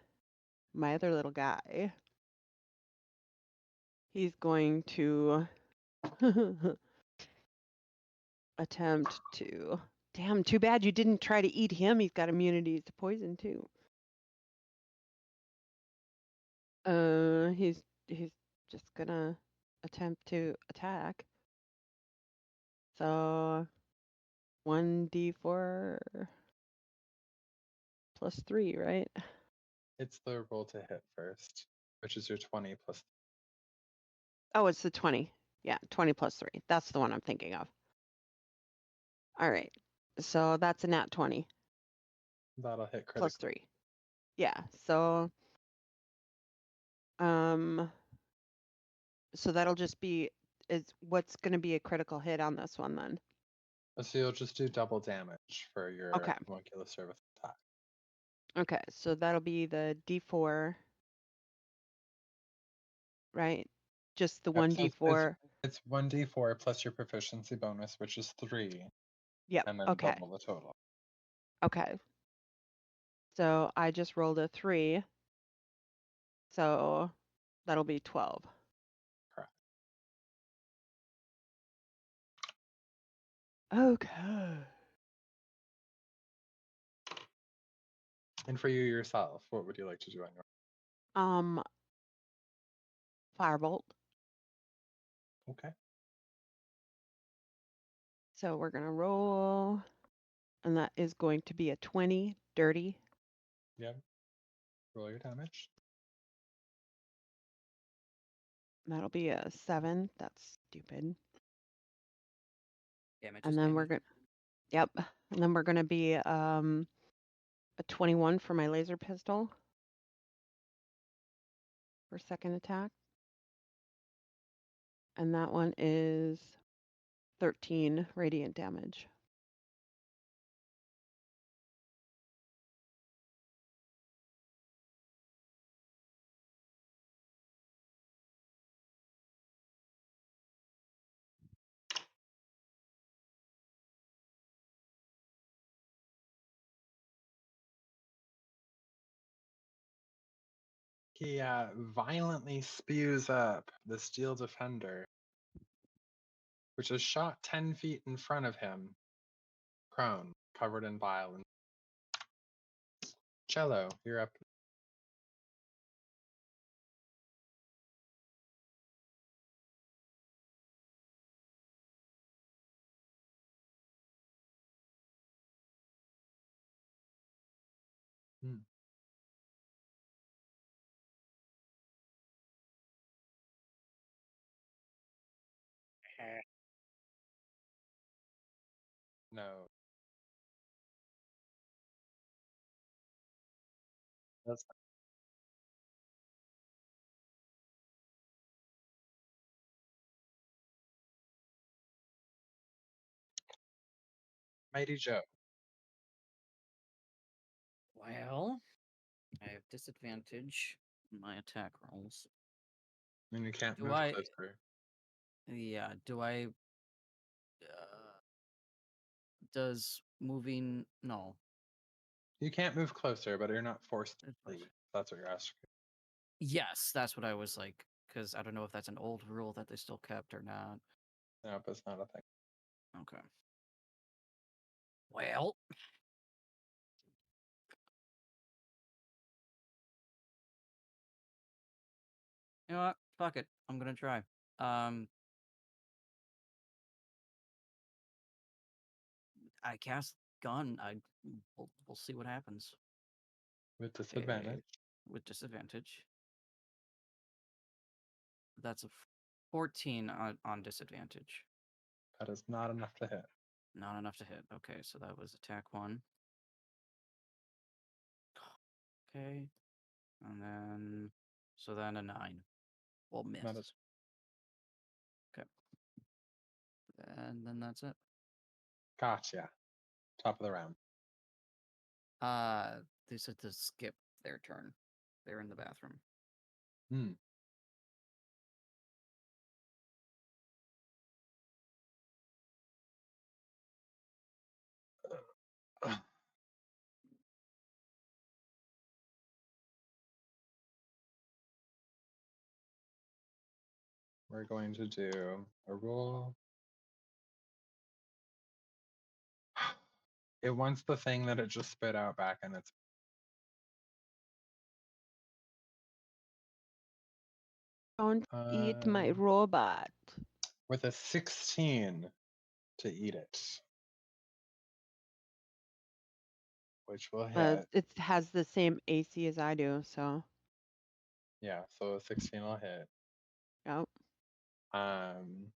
my other little guy, he's going to attempt to. Damn, too bad you didn't try to eat him. He's got immunities to poison too. He's just gonna attempt to attack. So 1d4 plus 3, right? It's the roll to hit first, which is your 20 plus. Oh, it's the 20. Yeah, 20 plus 3. That's the one I'm thinking of. All right. So that's a nat 20 That'll hit plus critically. 3. Yeah. Um, so that'll just be what's going to be a critical hit on this one then. So you'll just do double damage for your Okay. homunculus service attack. Okay. So that'll be the D4, right? Just the Yep, so it's 1d4. it's 1d4 plus your proficiency bonus, which is 3, Yep. and then Okay. double the total. Okay. So I just rolled a 3. So that'll be 12. Correct. Okay. And for you yourself, what would you like to do on your Um, Firebolt. Okay. So we're going to roll, and that is going to be a 20 dirty. Yep. Roll your damage. That'll be a 7. That's stupid. Damage is And then we're damage. going yep. And then we're going to be a 21 for my laser pistol for second attack. And that one is 13 radiant damage. He violently spews up the steel defender, which is shot 10 feet in front of him, prone, covered in bile. And Cello, you're up. Hmm. No, that's Mighty Joe. Well, I have disadvantage in my attack rolls. And you can't Do move I? closer. Yeah. Do I? Does moving? No. You can't move closer, but you're not forced to It was- leave. That's what you're asking. Yes, that's what I was like. Because I don't know if that's an old rule that they still kept or not. No, but it's not a thing. Okay. Well, you know what? Fuck it. I'm gonna try. Um, I cast gun. We'll see what happens. With Okay, disadvantage. with disadvantage. That's a 14 on disadvantage. That is not enough to hit. Not enough to hit. Okay, so that was attack 1. Okay, and then so then a 9. Well, That miss. is Okay, and then that's it. gotcha. Top of the round. They said to skip their turn. They're in the bathroom. Hmm. We're going to do a roll. It wants the thing that it just spit out back in its Don't eat my robot. with a 16 to eat it, which will hit. It has the same AC as I do, so Yeah, so a 16 will hit. yep. Um,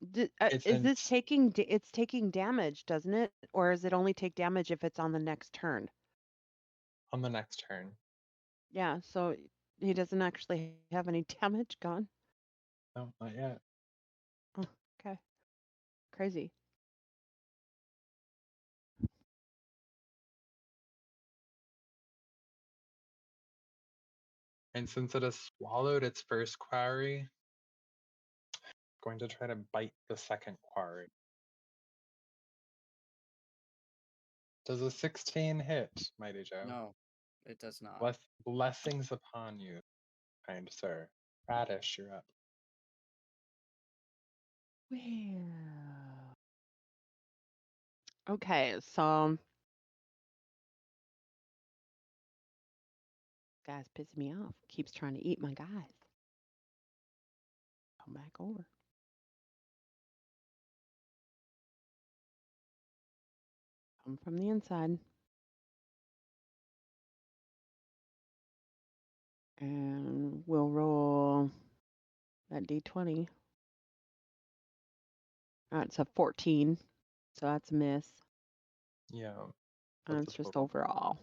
It's Is in this taking it's taking damage, doesn't it? Or does it only take damage if it's on the next turn? on the next turn. Yeah, so he doesn't actually have any damage gone. No, not yet. Oh, okay. Crazy. And since it has swallowed its first quarry, going to try to bite the second quarry. Does a 16 hit, Mighty Joe? No, it does not. Blessings upon you, kind sir. Raddish, you're up. Well. Okay, so guy's pissing me off. Keeps trying to eat my guys. Come back over. Come from the inside. And we'll roll that d20. It's a 14, so that's a miss. Yeah. And What's it's the just total? overall.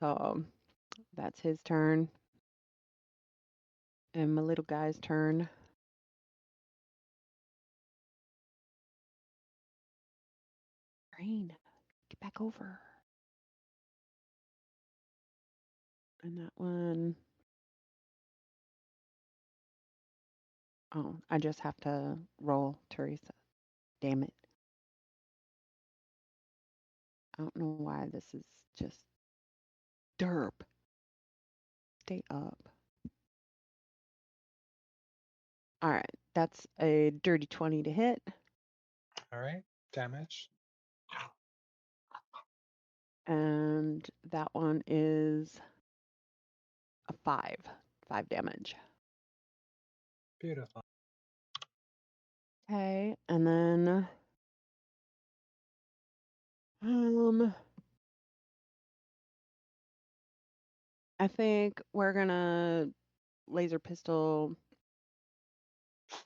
So that's his turn. And my little guy's turn. Rain, get back over. And that one. Oh, I just have to roll, Teresa. Damn it. I don't know why this is just derp. Stay up. All right, that's a dirty 20 to hit. All right. Damage. And that one is a 5. 5 damage. Beautiful. Okay, and then I think we're gonna laser pistol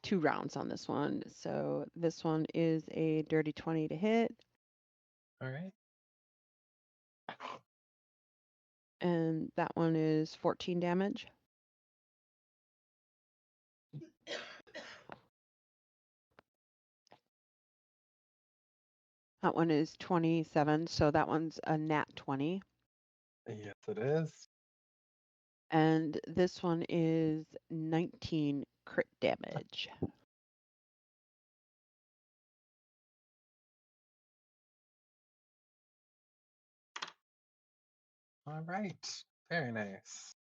2 rounds on this one. So this one is a dirty 20 to hit, All right. and that one is 14 damage. That one is 27, so that one's a nat 20. Yes, it is. And this one is 19 crit damage. All right. Very nice.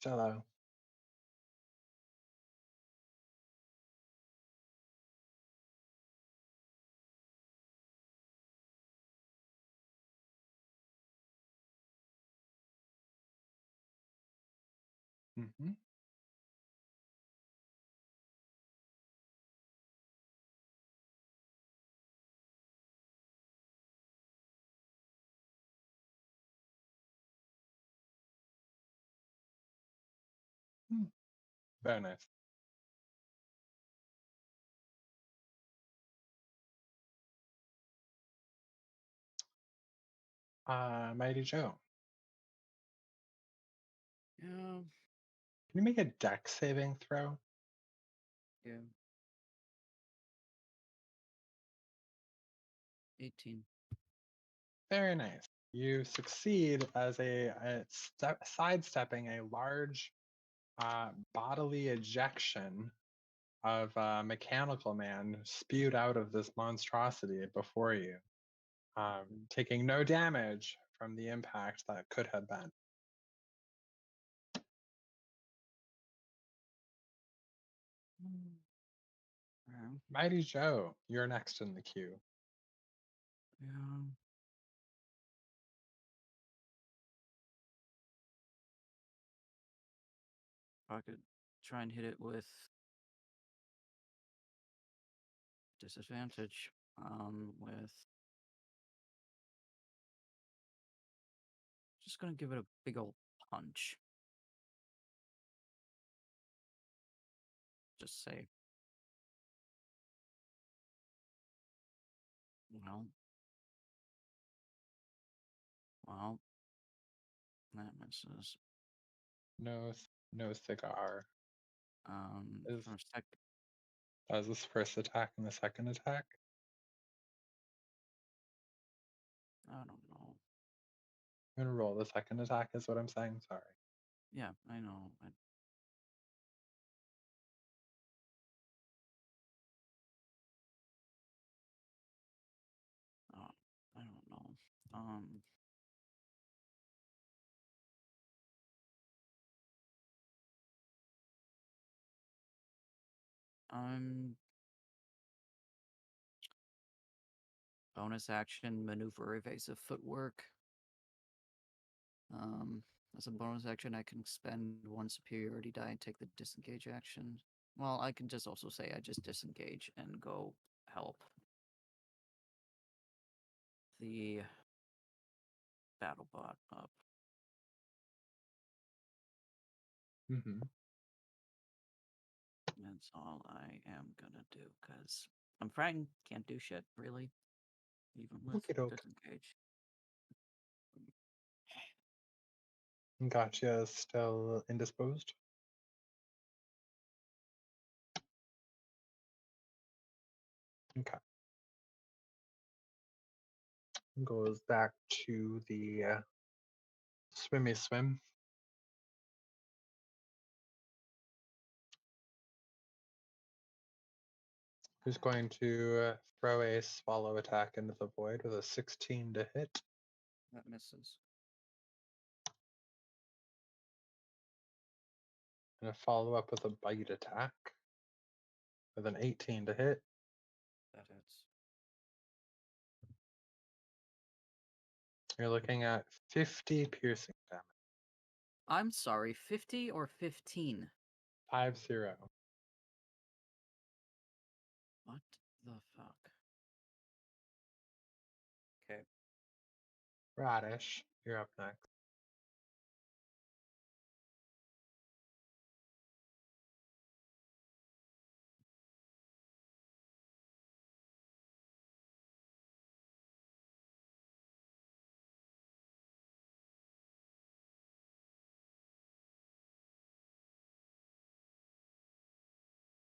Jello. Mm-hmm. Very nice. Mighty Joe. Yeah, Can you make a deck saving throw? yeah. 18. Very nice. You succeed as sidestepping a large bodily ejection of a mechanical man spewed out of this monstrosity before you, taking no damage from the impact that could have been. Yeah. Mighty Joe, you're next in the queue. Yeah. I could try and hit it with disadvantage. With just gonna give it a big old punch. just say, well, well, that misses. No, no cigar. Is For a sec, Does this first attack and the second attack? I don't know. I'm gonna roll the second attack. Is what I'm saying. Sorry. Yeah, I know. Oh, I don't know. I'm bonus action, maneuver, evasive footwork. Um, as a bonus action, I can spend one superiority die and take the disengage action. Well, I can just also say I just disengage and go help the battle bot up. Mm-hmm. That's all I am gonna do, because I'm frightened. Can't do shit, really. Even with Okie doke. disengage. Gotcha. Is still indisposed. Okay. Goes back to the swimmy swim. Who's going to throw a swallow attack into the void with a 16 to hit That misses. and a follow up with a bite attack with an 18 to hit. That hits. You're looking at 50 piercing damage. I'm sorry, 50 or 15? 5-0. What the fuck? Okay. Raddish, you're up next.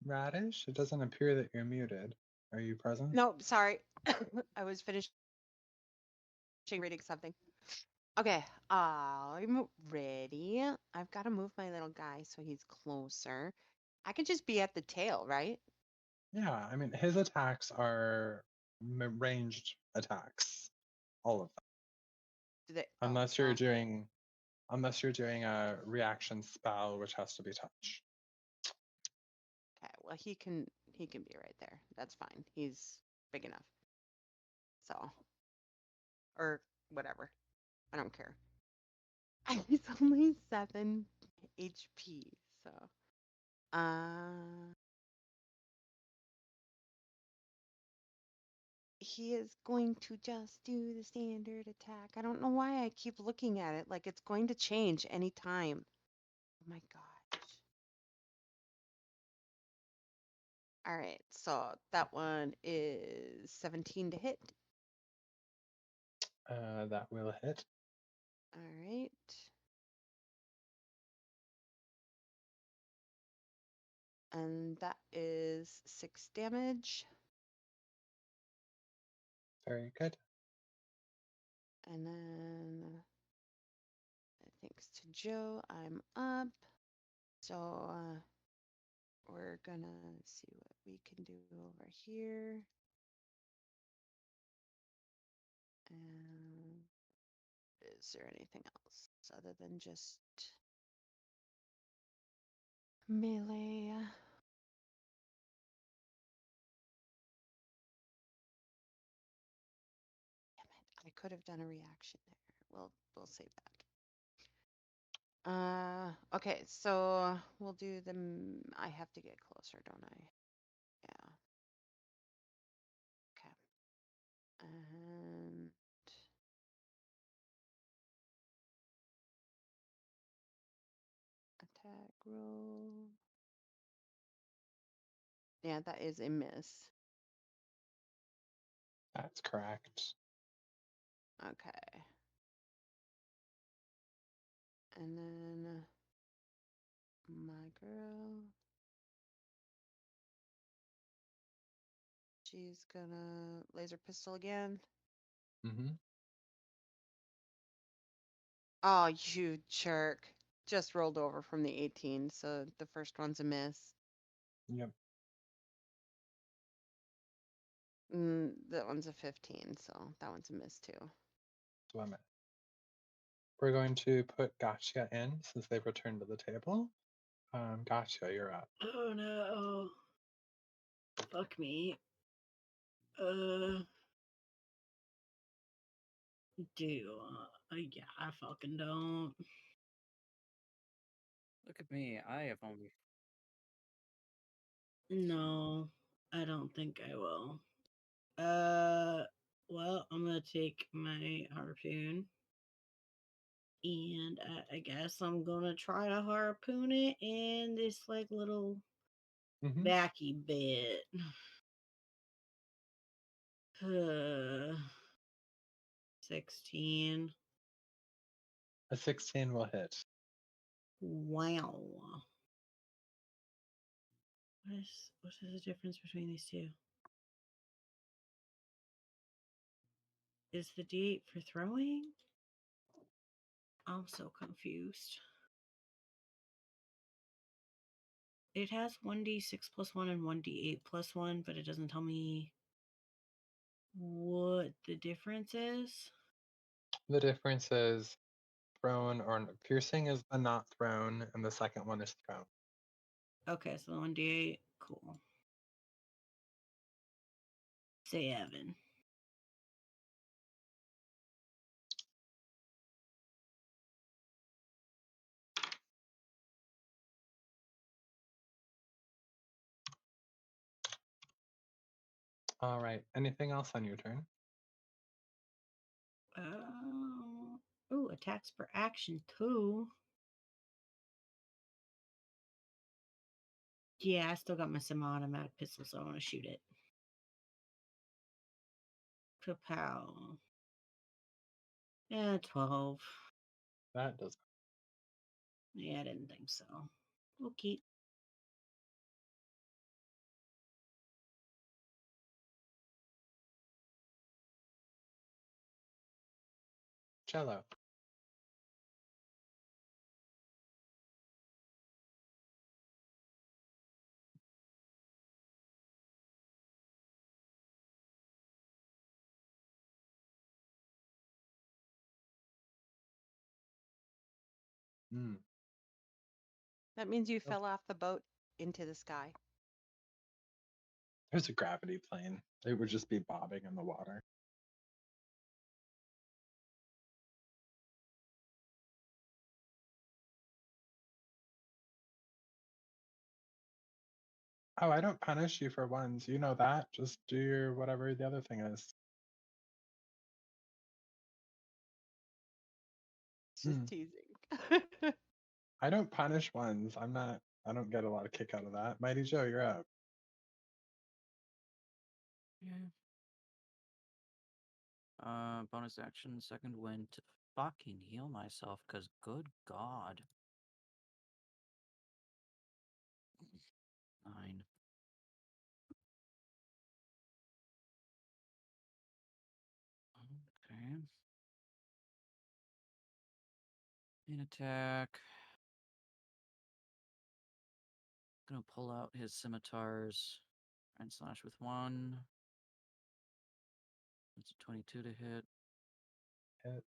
Raddish, it doesn't appear that you're muted. Are you present? No, sorry. I was finishing reading something. Okay, I'm ready. I've got to move my little guy so he's closer. I could just be at the tail, right? Yeah, I mean, his attacks are ranged attacks. All of them. Do they, oh, Unless you're doing a reaction spell which has to be touch. okay. Well, he can be right there. That's fine. He's big enough. So, or whatever. I don't care. He's only 7 HP. So, uh, he is going to just do the standard attack. I don't know why I keep looking at it like it's going to change any time. Oh my gosh. All right, so that one is 17 to hit. That will hit. All right. And that is 6 damage. Very good. And then thanks to Joe, I'm up. So we're gonna see what we can do over here. And is there anything else other than just melee? Damn it, I could have done a reaction there. We'll save that. Okay, so we'll do the. I have to get closer, don't I? Yeah. Okay. And attack roll. Yeah, that is a miss. That's correct. Okay. And then my girl. She's gonna laser pistol again. Mm-hmm. Oh, you jerk. Just rolled over from the 18, so the first one's a miss. Yep. That one's a 15, so that one's a miss too. Swim it. We're going to put Gott'jah in since they've returned to the table. Gott'jah, you're up. Oh no. Fuck me. Yeah, I fucking don't. Look at me. I have only. No, I don't think I will. Well, I'm gonna take my harpoon. And I guess I'm gonna try to harpoon it in this like little Mm-hmm. backy bit. 16. A 16 will hit. Wow. What is the difference between these two? Is the D8 for throwing? I'm so confused. It has 1d6 plus 1 and 1d8 plus 1, but it doesn't tell me what the difference is. The difference is thrown or piercing is the not thrown, and the second one is thrown. Okay, so the 1d8, cool. 7. All right. Anything else on your turn? Ooh, attacks per action too. Yeah, I still got my semi-automatic pistol, so I want to shoot it. Kapow. Yeah, 12. That does. Yeah, I didn't think so. Okay. Cello. Hmm. That means you Oh, fell off the boat into the sky. there's a gravity plane. It would just be bobbing in the water. Oh, I don't punish you for ones. You know that. Just do your whatever the other thing is. It's Hmm. just teasing. I don't punish ones. I'm not. I don't get a lot of kick out of that. Mighty Joe, you're up. Yeah. Bonus action, second wind to fucking heal myself, cause good God. 9. Okay. Main attack. Gonna pull out his scimitars and slash with 1. That's a 22 to hit. Hit.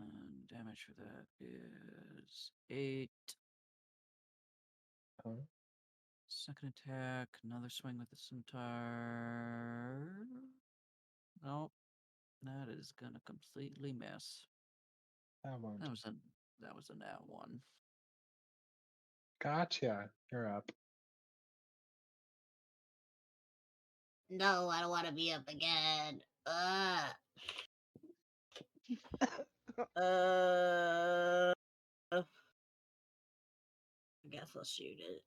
And damage for that is 8. Oh, Second attack, another swing with the scimitar. Nope. That is gonna completely miss. that won't. That was a nat 1. Gotcha. You're up. No, I don't want to be up again. I guess I'll shoot it.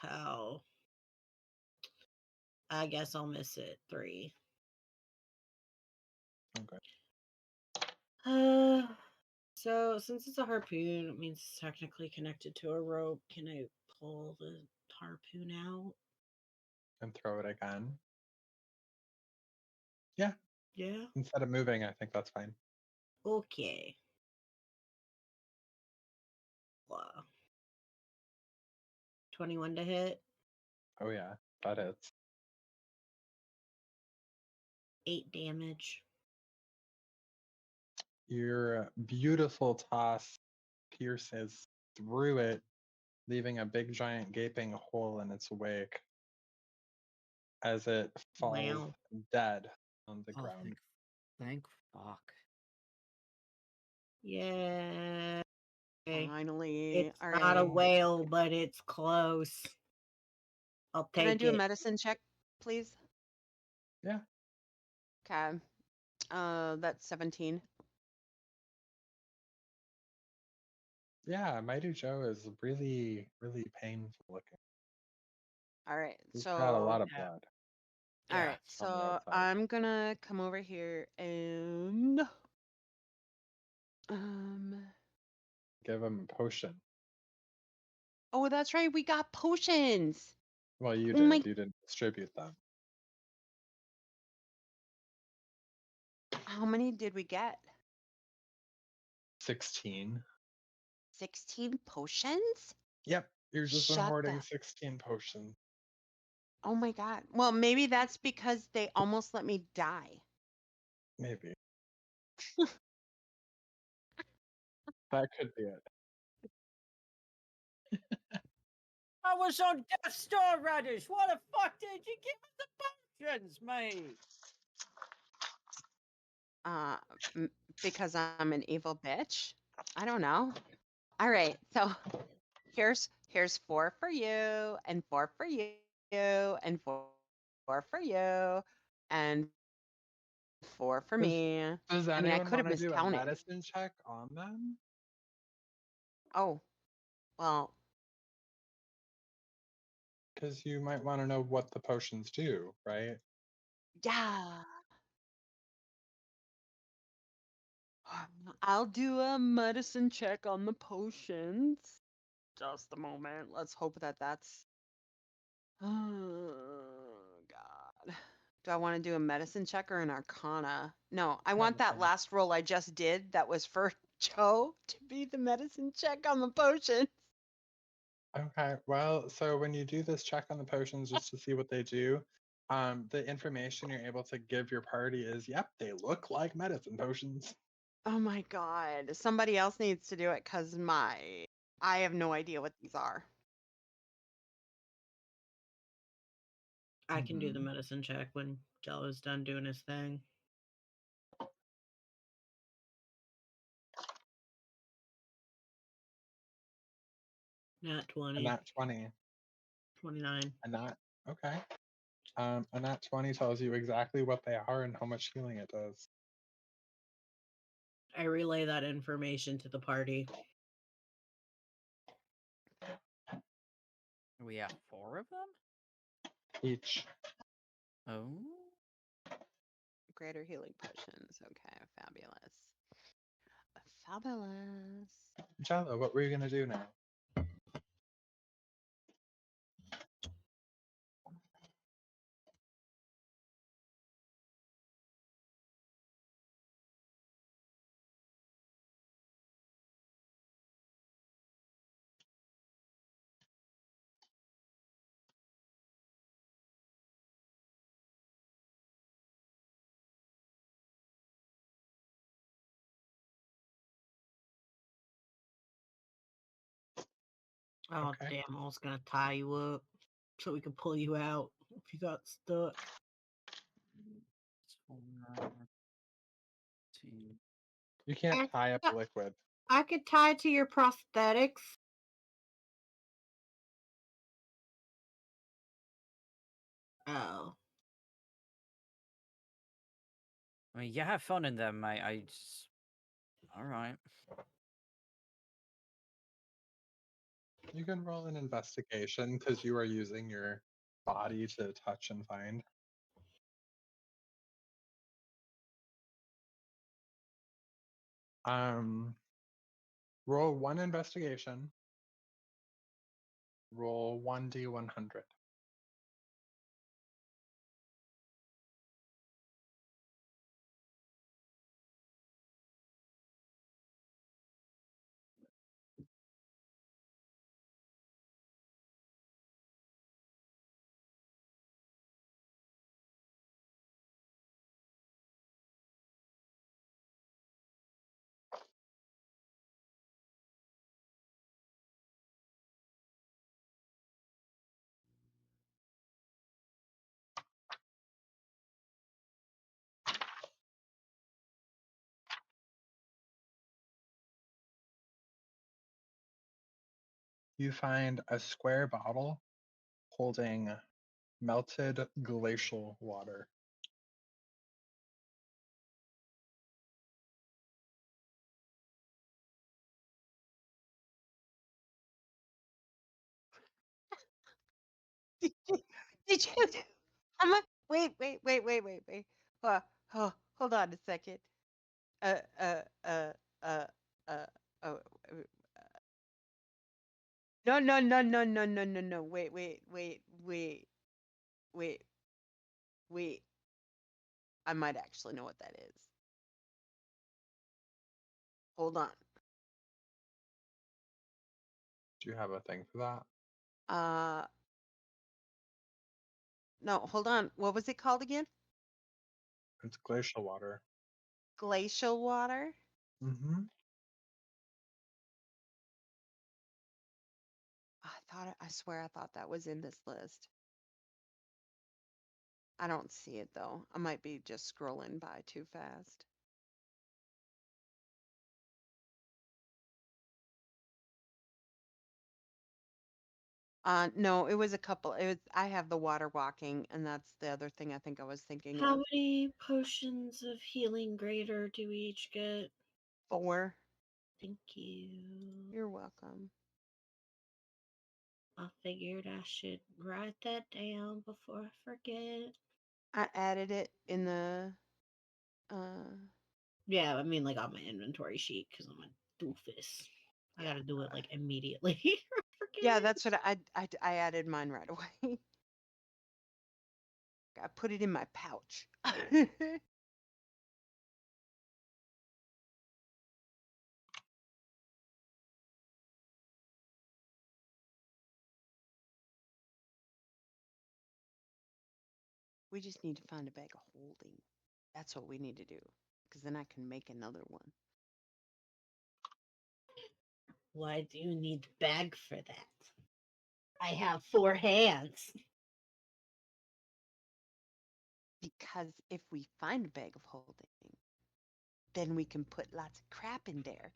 How? I guess I'll miss it. 3. Okay. So since it's a harpoon, it means it's technically connected to a rope. Can I pull the harpoon out? And throw it again. Yeah. Yeah. Instead of moving, I think that's fine. Okay. Wow. 21 to hit. Oh yeah, that is. 8 damage. Your beautiful toss pierces through it, leaving a big giant gaping hole in its wake as it falls Wow. dead on the Oh, ground. thank fuck. Yeah. Finally. It's All not a right. whale, but it's close. I'll Can I take do a it. medicine check, please? Yeah. Okay. That's 17. Yeah, Mighty Joe is really, really painful looking. All right. He's got a lot So, of Yeah. blood all Yeah. right. on the So outside. I'm gonna come over here and um. Give him a potion. Oh, that's right. We got potions. Well, you Oh my. did. You didn't distribute them. How many did we get? 16. 16 potions? Yep. You've just been Shut the. hoarding 16 potions. Oh my God. Well, maybe that's because they almost let me die. Maybe. That could be it. I was on Death's Door, Raddish. What the fuck did you give us the potions, mate? Uh, because I'm an evil bitch. I don't know. All right. So here's 4 for you, and 4 for you, and 4 for you, and 4 for Does, me. does I mean, I anyone could want have to do a miscounted. medicine check on them? Oh, well, Because you might want to know what the potions do, right? yeah. I'll do a medicine check on the potions. Just a moment. Let's hope that that's. Oh, God. Do I want to do a medicine check or an arcana? No, I want that Medicine. last roll I just did that was for Joe to be the medicine check on the potions. Okay, well, so when you do this check on the potions just to see what they do, the information you're able to give your party is, yep, they look like medicine potions. Oh my God. Somebody else needs to do it because I have no idea what these are. I can do the Mhm. medicine check when Jello's done doing his thing. Nat A 20. nat 20. 29. A nat, okay. A nat 20 tells you exactly what they are and how much healing it does. I relay that information to the party. We have 4 of them? Each. Oh. Greater healing potions. Okay, fabulous. Fabulous. Jello, what were you going to do now? Oh, Okay. damn. I was going to tie you up so we could pull you out if you got stuck. It's 4, 2. You can't tie up liquid. I could tie it to your prosthetics. Oh. I mean, you have fun in them, mate. All right. You can roll an investigation because you are using your body to touch and find. Roll one investigation. Roll 1d100. You find a square bottle holding melted glacial water. Did you? Did you? I'm a, wait. Hold on a second. Uh, uh, uh, uh, uh, uh, uh, no. Wait. Wait. I might actually know what that is. Hold on. Do you have a thing for that? Uh, no, hold on. What was it called again? It's glacial water. Glacial water? Mm-hmm. I swear I thought that was in this list. I don't see it though. I might be just scrolling by too fast. No, it was a couple. I have the water walking, and that's the other thing I think I was thinking How of. many potions of healing greater do we each get? 4. Thank you. You're welcome. I figured I should write that down before I forget. I added it in the uh Yeah, I mean, like on my inventory sheet because I'm a doofus. I gotta do it like immediately. I yeah, forget. that's what I added mine right away. I put it in my pouch. We just need to find a bag of holding. That's what we need to do, because then I can make another one. Why do you need the bag for that? I have 4 hands. Because if we find a bag of holding, then we can put lots of crap in there.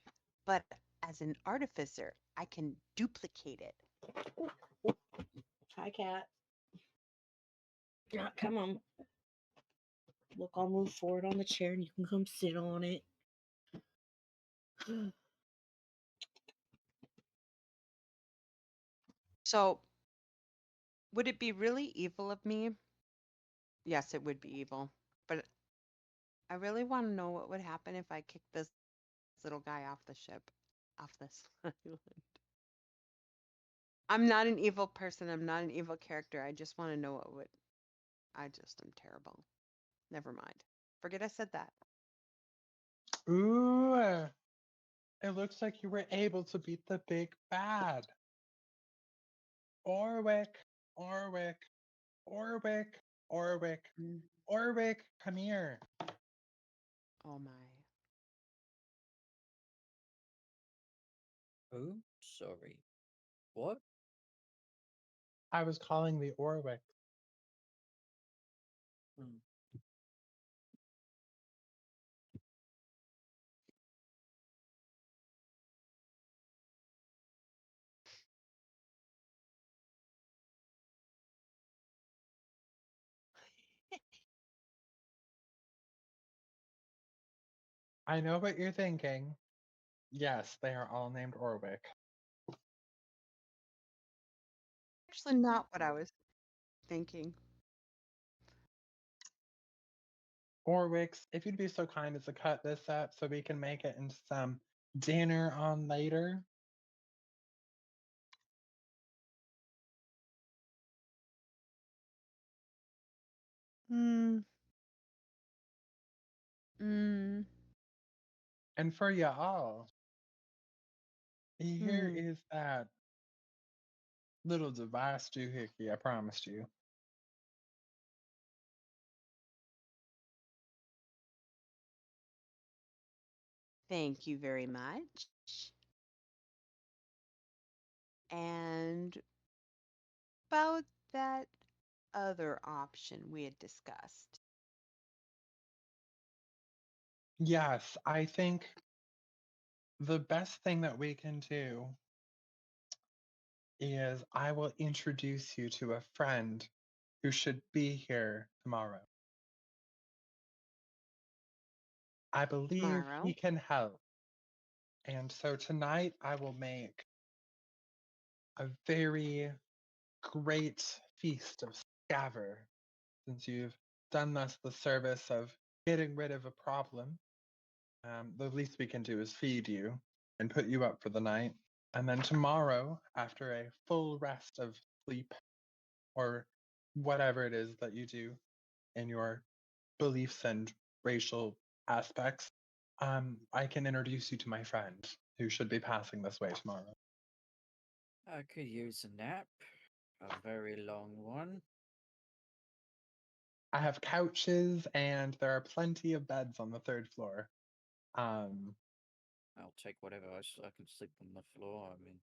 But as an artificer, I can duplicate it. Hi, cat. Yeah, come on. Look, I'll move forward on the chair and you can come sit on it. So, would it be really evil of me? Yes, it would be evil. But I really want to know what would happen if I kicked this little guy off the ship, off this island. I'm not an evil person. I'm not an evil character. I just want to know what would. I just am terrible. Never mind. Forget I said that. Ooh, it looks like you were able to beat the big bad. Orwick, Orwick, Orwick, Orwick, Mm. Orwick, come here. Oh my. Oh, sorry. What? I was calling the Orwick. Hmm. I know what you're thinking. Yes, they are all named Orwick. actually not what I was thinking. Orwix, if you'd be so kind as to cut this up so we can make it into some dinner on later. Hmm. Mm. And for y'all, here Hmm. is that little device doohickey I promised you. Thank you very much. And about that other option we had discussed. Yes, I think the best thing that we can do is I will introduce you to a friend who should be here tomorrow. I believe he Tomorrow. can help. And so tonight I will make a very great feast of scaver, since you've done us the service of getting rid of a problem. The least we can do is feed you and put you up for the night. And then tomorrow, after a full rest of sleep or whatever it is that you do in your beliefs and racial aspects, I can introduce you to my friend who should be passing this way tomorrow. I could use a nap, a very long one. I have couches and there are plenty of beds on the third floor. Um, I'll take whatever I can sleep on the floor. I mean,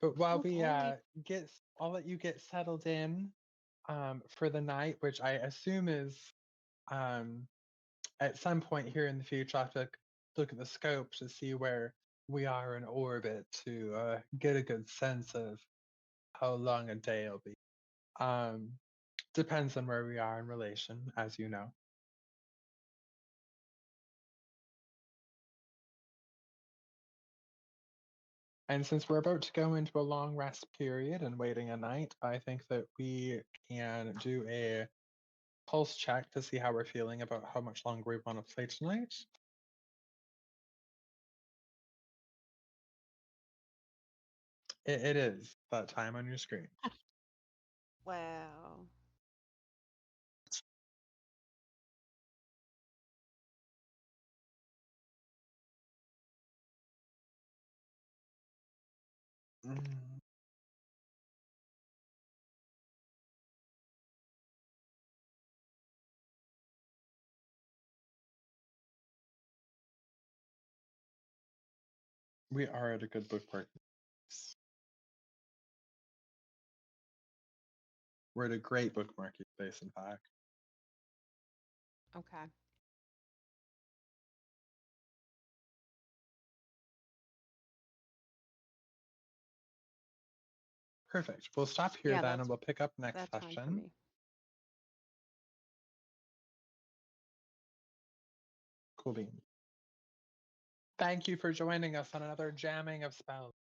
but while we Okay. I'll let you get settled in for the night, which I assume is um, at some point here in the future. I have to look at the scope to see where we are in orbit to get a good sense of how long a day will be. Um, Depends on where we are in relation, as you know. And since we're about to go into a long rest period and waiting a night, I think that we can do a pulse check to see how we're feeling about how much longer we want to play tonight. It is that time on your screen. Wow. Mm, we are at a good bookmark. We're at a great bookmarking space, in fact. Okay. Perfect. We'll stop here Yeah, then and we'll pick up next that's fine for session. me. Cool beans. Thank you for joining us on another jamming of spells.